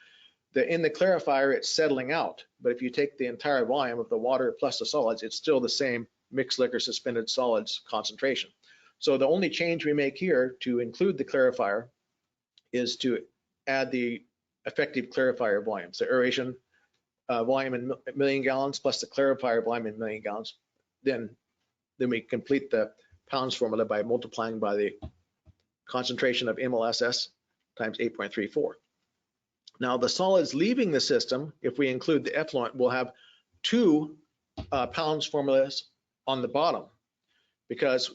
In the clarifier, it's settling out, but if you take the entire volume of the water plus the solids, it's still the same mixed liquor suspended solids concentration. So the only change we make here to include the clarifier is to add the effective clarifier volume. So aeration volume in million gallons plus the clarifier volume in million gallons. Then we complete the pounds formula by multiplying by the concentration of MLSS times 8.34. Now the solids leaving the system, if we include the effluent, will have 2 pounds formulas on the bottom, because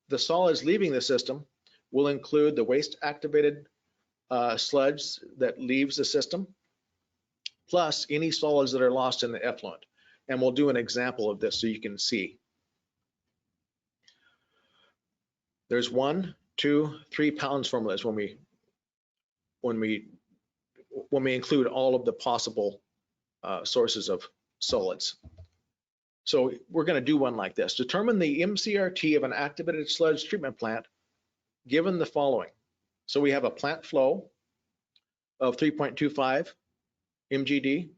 the solids leaving the system will include the waste activated sludge that leaves the system, plus any solids that are lost in the effluent. And we'll do an example of this so you can see. There's 1, 2, 3 pounds formulas when we include all of the possible sources of solids. So we're going to do one like this. Determine the MCRT of an activated sludge treatment plant given the following. So we have a plant flow of 3.25 mgd.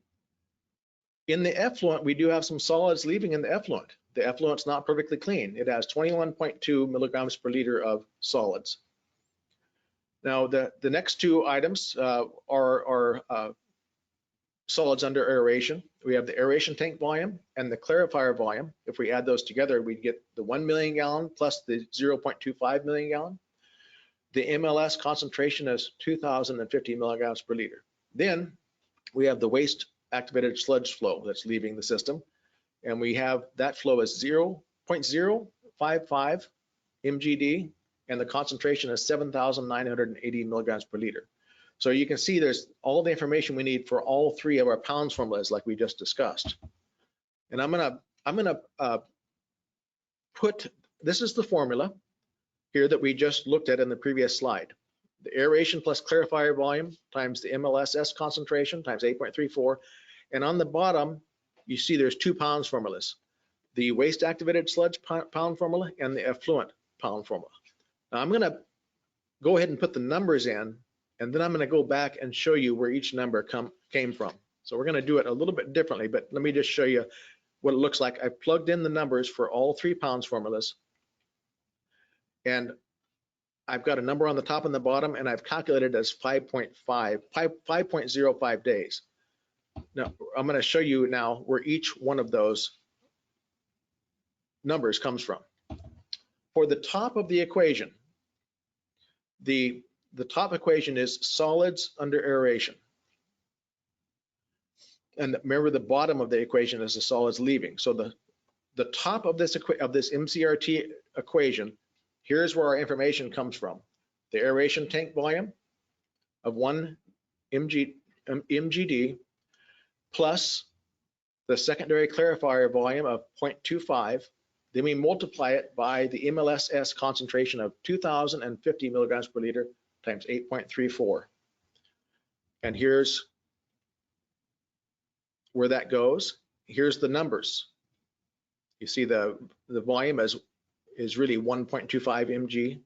In the effluent, we do have some solids leaving in the effluent. The effluent's not perfectly clean. It has 21.2 milligrams per liter of solids. Now, the next 2 items are solids under aeration. We have the aeration tank volume and the clarifier volume. If we add those together, we get the 1 million gallon plus the 0.25 million gallon. The MLS concentration is 2,050 milligrams per liter. Then we have the waste activated sludge flow that's leaving the system. And we have that flow as 0.055 mgd, and the concentration is 7,980 milligrams per liter. So you can see there's all the information we need for all 3 of our pounds formulas like we just discussed. And I'm gonna put, this is the formula here that we just looked at in the previous slide. The aeration plus clarifier volume times the MLSS concentration times 8.34. And on the bottom, you see there's 2 pounds formulas, the waste activated sludge pound formula and the effluent pound formula. Now I'm gonna go ahead and put the numbers in, and then I'm gonna go back and show you where each number came from. So we're gonna do it a little bit differently, but let me just show you what it looks like. I plugged in the numbers for all 3 pounds formulas, and I've got a number on the top and the bottom, and I've calculated as 5.05 days. Now, I'm going to show you now where each one of those numbers comes from. For the top of the equation, the top equation is solids under aeration. And remember, the bottom of the equation is the solids leaving. So the top of this MCRT equation, here's where our information comes from. The aeration tank volume of 1 mgd plus the secondary clarifier volume of 0.25. Then we multiply it by the MLSS concentration of 2,050 milligrams per liter times 8.34. And here's where that goes. Here's the numbers. You see the volume is really 1.25 mg.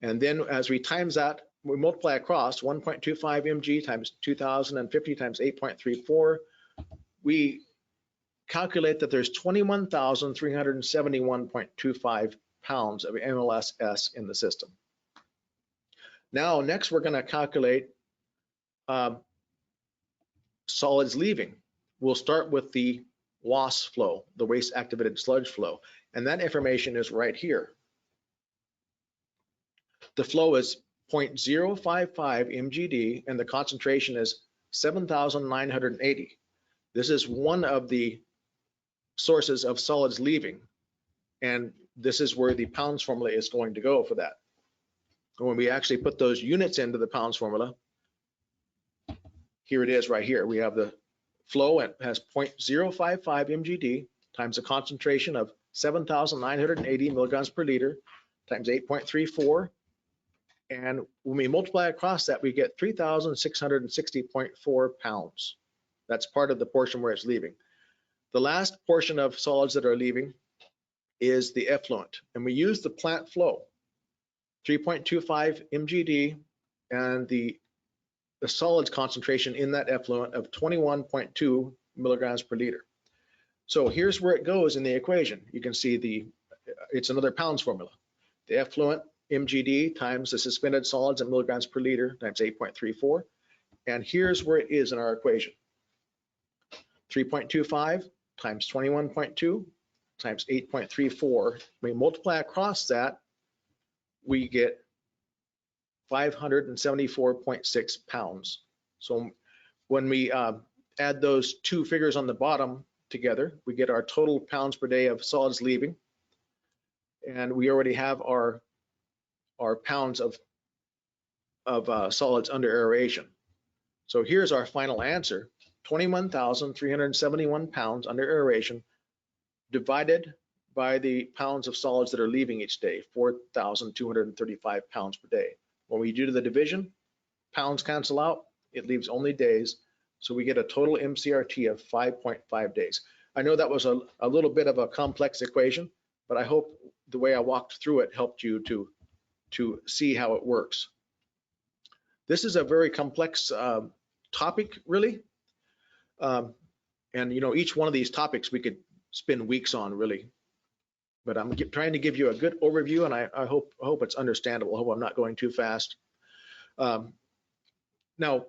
And then as we times that, we multiply across 1.25 mg times 2050 times 8.34, we calculate that there's 21,371.25 pounds of MLSS in the system. Now, next we're going to calculate solids leaving. We'll start with the WAS flow, the waste activated sludge flow, and that information is right here. The flow is 0.055 mgd and the concentration is 7,980. This is one of the sources of solids leaving, and this is where the pounds formula is going to go for that. And when we actually put those units into the pounds formula, here it is right here. We have the flow, it has 0.055 mgd times a concentration of 7,980 milligrams per liter times 8.34. And when we multiply across that, we get 3,660.4 pounds. That's part of the portion where it's leaving. The last portion of solids that are leaving is the effluent. And we use the plant flow, 3.25 mgd, and the solids concentration in that effluent of 21.2 milligrams per liter. So here's where it goes in the equation. You can see it's another pounds formula. The effluent mgd times the suspended solids in milligrams per liter times 8.34. And here's where it is in our equation. 3.25 times 21.2 times 8.34. We multiply across that, we get 574.6 pounds. So when we add those two figures on the bottom together, we get our total pounds per day of solids leaving. And we already have our pounds of solids under aeration. So here's our final answer, 21,371 pounds under aeration divided by the pounds of solids that are leaving each day, 4,235 pounds per day. When we do the division, pounds cancel out, it leaves only days. So we get a total MCRT of 5.5 days. I know that was a little bit of a complex equation, but I hope the way I walked through it helped you to see how it works. This is a very complex topic, really. And you know, each one of these topics we could spend weeks on, really. But I'm trying to give you a good overview, and I hope it's understandable. I hope I'm not going too fast. Now,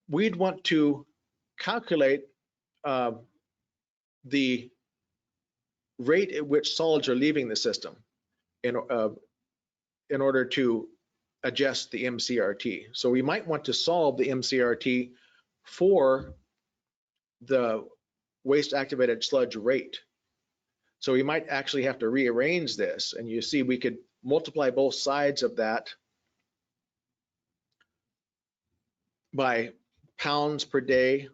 we'd want to calculate the rate at which solids are leaving the system in order to adjust the MCRT. So we might want to solve the MCRT for the waste activated sludge rate. So we might actually have to rearrange this, and you see we could multiply both sides of that by pounds per day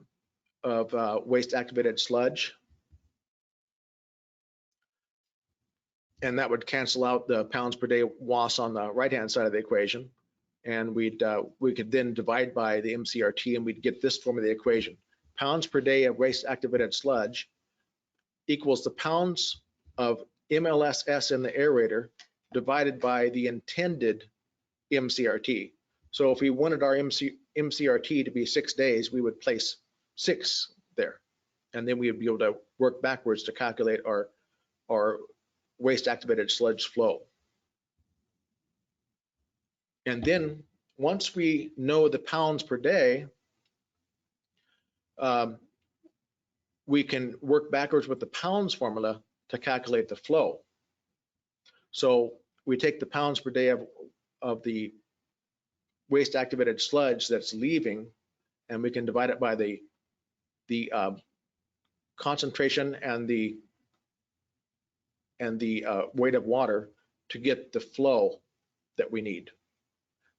of waste activated sludge. And that would cancel out the pounds per day WAS on the right-hand side of the equation. And we could then divide by the MCRT, and we'd get this form of the equation. Pounds per day of waste activated sludge equals the pounds of MLSS in the aerator divided by the intended MCRT. So if we wanted our MCRT to be 6 days, we would place 6 there. And then we would be able to work backwards to calculate our waste activated sludge flow. And then once we know the pounds per day, we can work backwards with the pounds formula to calculate the flow. So we take the pounds per day of the waste activated sludge that's leaving, and we can divide it by the concentration and the weight of water to get the flow that we need.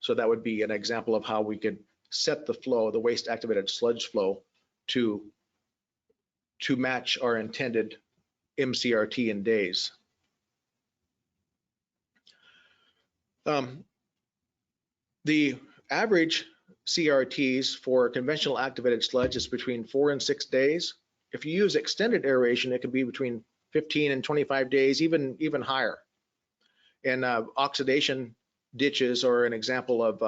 So that would be an example of how we could set the flow, the waste activated sludge flow, to match our intended MCRT in days. The average CRTs for conventional activated sludge is between 4 and 6 days. if you use extended aeration, it can be between 15 and 25 days, even higher. And oxidation ditches are an example of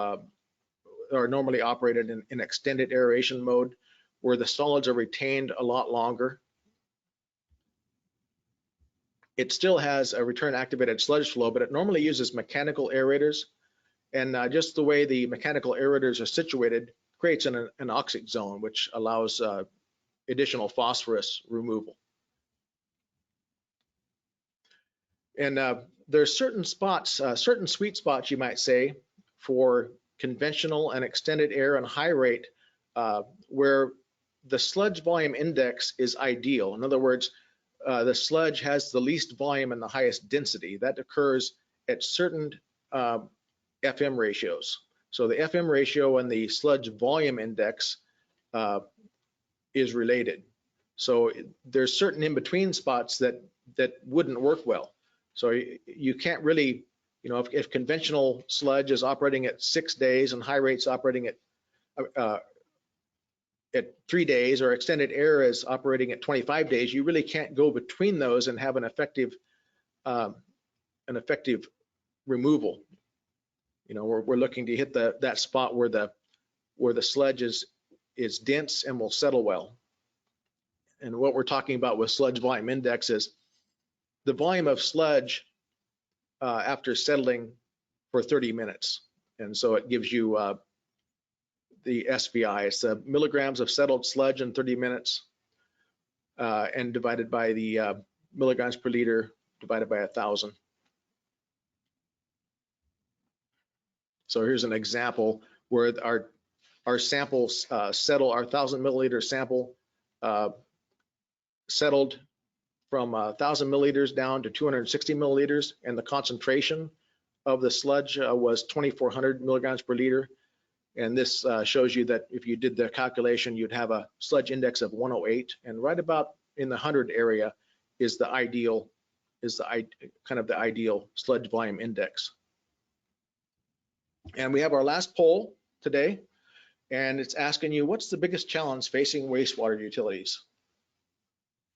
are normally operated in extended aeration mode, where the solids are retained a lot longer. It still has a return activated sludge flow, but it normally uses mechanical aerators. And just the way the mechanical aerators are situated creates an oxic zone, which allows additional phosphorus removal. And there's certain spots, certain sweet spots, you might say, for conventional and extended air and high rate, where the sludge volume index is ideal. In other words, the sludge has the least volume and the highest density. That occurs at certain FM ratios. So the FM ratio and the sludge volume index is related. So there's certain in-between spots that wouldn't work well. So you can't really, you know, if conventional sludge is operating at 6 days and high rates operating at 3 days, or extended air is operating at 25 days, you really can't go between those and have an effective removal. You know, we're looking to hit that spot where the sludge is dense and will settle well. And what we're talking about with sludge volume index is the volume of sludge after settling for 30 minutes. And so it gives you the SVI. It's the milligrams of settled sludge in 30 minutes and divided by the milligrams per liter divided by 1,000. So here's an example where our samples settle, our 1,000 milliliter sample settled from 1,000 milliliters down to 260 milliliters, and the concentration of the sludge was 2,400 milligrams per liter. And this shows you that if you did the calculation, you'd have a sludge index of 108, and right about in the 100 area is the ideal, kind of the ideal sludge volume index. And we have our last poll today, and it's asking you, what's the biggest challenge facing wastewater utilities,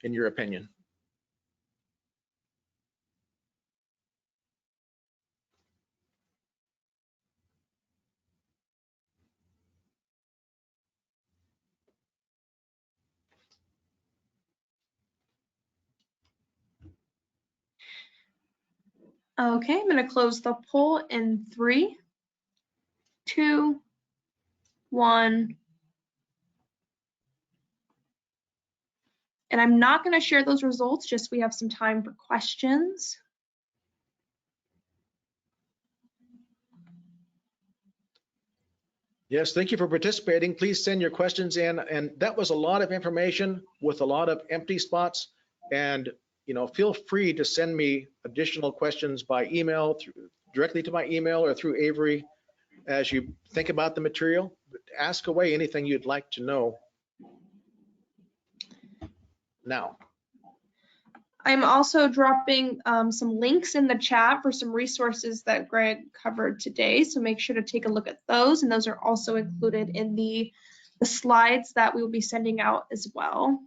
in your opinion? Okay, I'm going to close the poll in 3, 2, 1. And I'm not going to share those results, just we have some time for questions. Yes, thank you for participating. Please send your questions in. And that was a lot of information with a lot of empty spots. And you know, feel free to send me additional questions by email, directly to my email or through Avery as you think about the material. Ask away anything you'd like to know now. I'm also dropping some links in the chat for some resources that Greg covered today, so make sure to take a look at those, and those are also included in the slides that we will be sending out as well.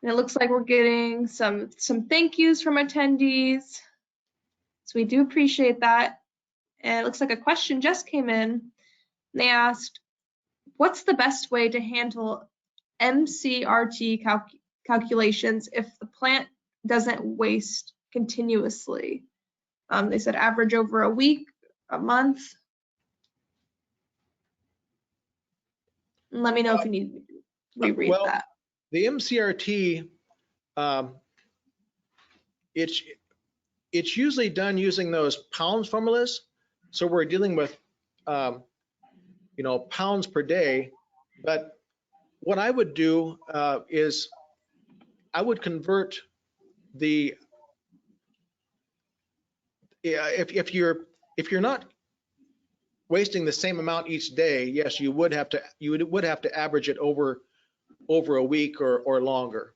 And it looks like we're getting some thank yous from attendees, so we do appreciate that. And it looks like a question just came in. They asked, what's the best way to handle Mcrt calculations if the plant doesn't waste continuously? They said average over a week, a month. And let me know if you need to reread that. The MCRT, it's usually done using those pounds formulas. So we're dealing with, you know, pounds per day. But what I would do is I would convert the, if you're not wasting the same amount each day, yes, you would have to average it over a week or longer.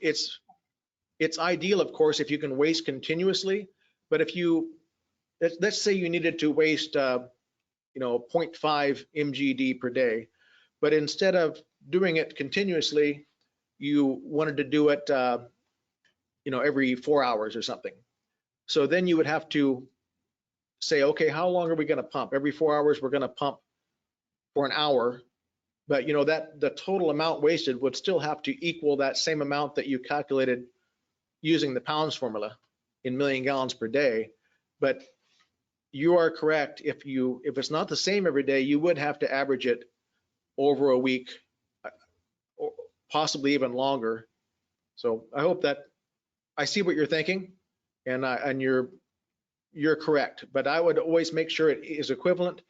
It's ideal, of course, if you can waste continuously, but if let's say you needed to waste, you know, 0.5 mgd per day, but instead of doing it continuously, you wanted to do it, every 4 hours or something. So then you would have to say, okay, how long are we going to pump? Every 4 hours, we're going to pump for an hour. But that the total amount wasted would still have to equal that same amount that you calculated using the pounds formula in million gallons per day. But you are correct. If it's not the same every day, you would have to average it over a week, or possibly even longer. So I hope that I see what you're thinking, and you're correct. But I would always make sure it is equivalent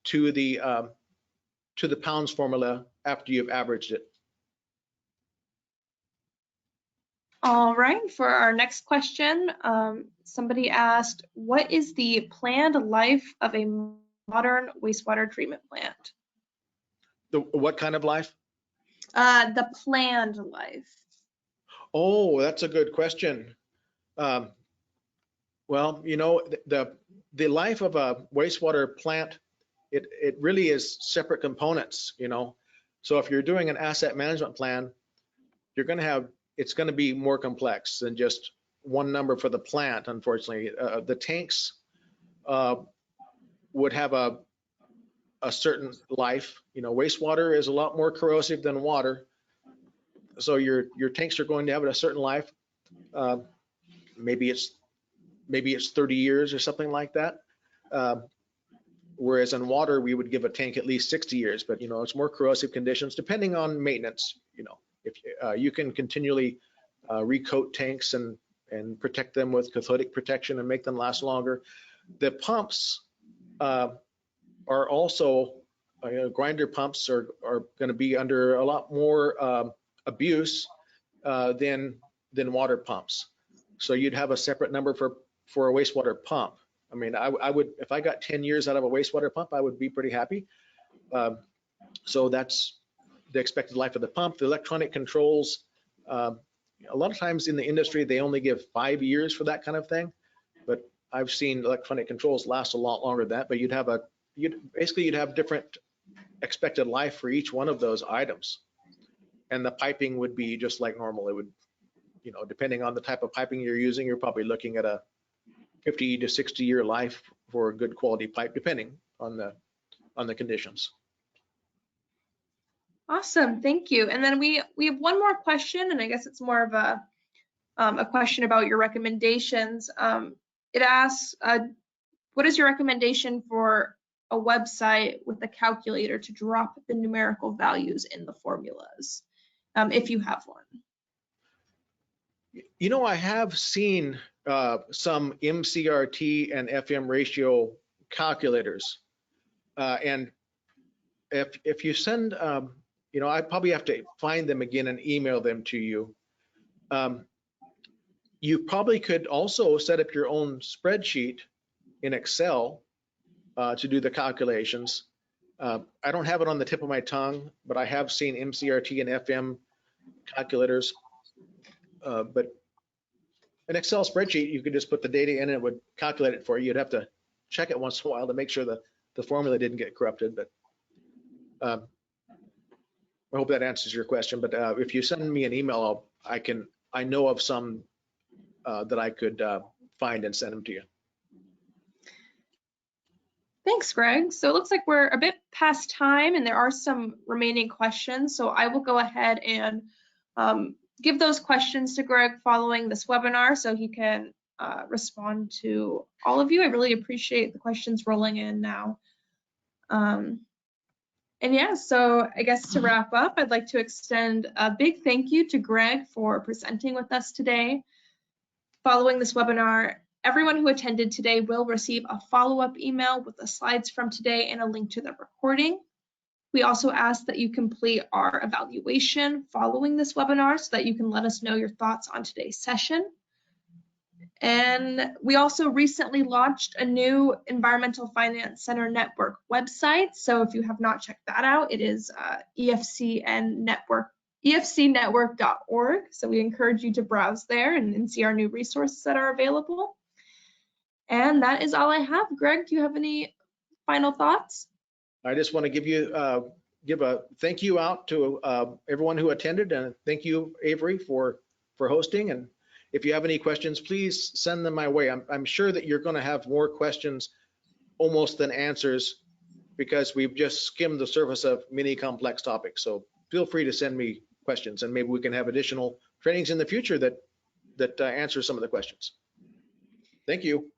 to the pounds formula after you've averaged it. All right, for our next question, somebody asked, what is the planned life of a modern wastewater treatment plant? What kind of life? The planned life. Oh, that's a good question. Well, the life of a wastewater plant, it really is separate components, So if you're doing an asset management plan, it's going to be more complex than just one number for the plant, unfortunately. The tanks would have a certain life. Wastewater is a lot more corrosive than water. So your tanks are going to have a certain life. Maybe it's 30 years or something like that. Whereas in water, we would give a tank at least 60 years, but it's more corrosive conditions depending on maintenance. If you can continually recoat tanks and protect them with cathodic protection and make them last longer. The pumps are also, grinder pumps are going to be under a lot more abuse than water pumps. So you'd have a separate number for a wastewater pump. I mean, I would, if I got 10 years out of a wastewater pump, I would be pretty happy. So that's the expected life of the pump. The electronic controls, a lot of times in the industry, they only give 5 years for that kind of thing. But I've seen electronic controls last a lot longer than that. But you'd have different expected life for each one of those items. And the piping would be just like normal. It would, depending on the type of piping you're using, you're probably looking at a 50 to 60 year life for a good quality pipe, depending on the conditions. Awesome, thank you. And then we have one more question, and I guess it's more of a question about your recommendations. It asks, what is your recommendation for a website with a calculator to drop the numerical values in the formulas, if you have one? I have seen some MCRT and FM ratio calculators, and if you send, I probably have to find them again and email them to you. You probably could also set up your own spreadsheet in Excel to do the calculations. I don't have it on the tip of my tongue, but I have seen MCRT and FM calculators. But an Excel spreadsheet, you could just put the data in and it would calculate it for you. You'd have to check it once in a while to make sure that the formula didn't get corrupted. But I hope that answers your question. But if you send me an email, I know of some that I could find and send them to you. Thanks, Greg. So it looks like we're a bit past time and there are some remaining questions. So I will go ahead and give those questions to Greg following this webinar so he can respond to all of you. I really appreciate the questions rolling in now. And yeah, so I guess to wrap up, I'd like to extend a big thank you to Greg for presenting with us today. Following this webinar, everyone who attended today will receive a follow-up email with the slides from today and a link to the recording. We also ask that you complete our evaluation following this webinar so that you can let us know your thoughts on today's session. And we also recently launched a new Environmental Finance Center Network website. So if you have not checked that out, it is efcnetwork.org. So we encourage you to browse there and see our new resources that are available. And that is all I have. Greg, do you have any final thoughts? I just want to give you give a thank you out to everyone who attended, and thank you, Avery, for hosting. And if you have any questions, please send them my way. I'm sure that you're going to have more questions almost than answers, because we've just skimmed the surface of many complex topics. So feel free to send me questions, and maybe we can have additional trainings in the future that answer some of the questions. Thank you.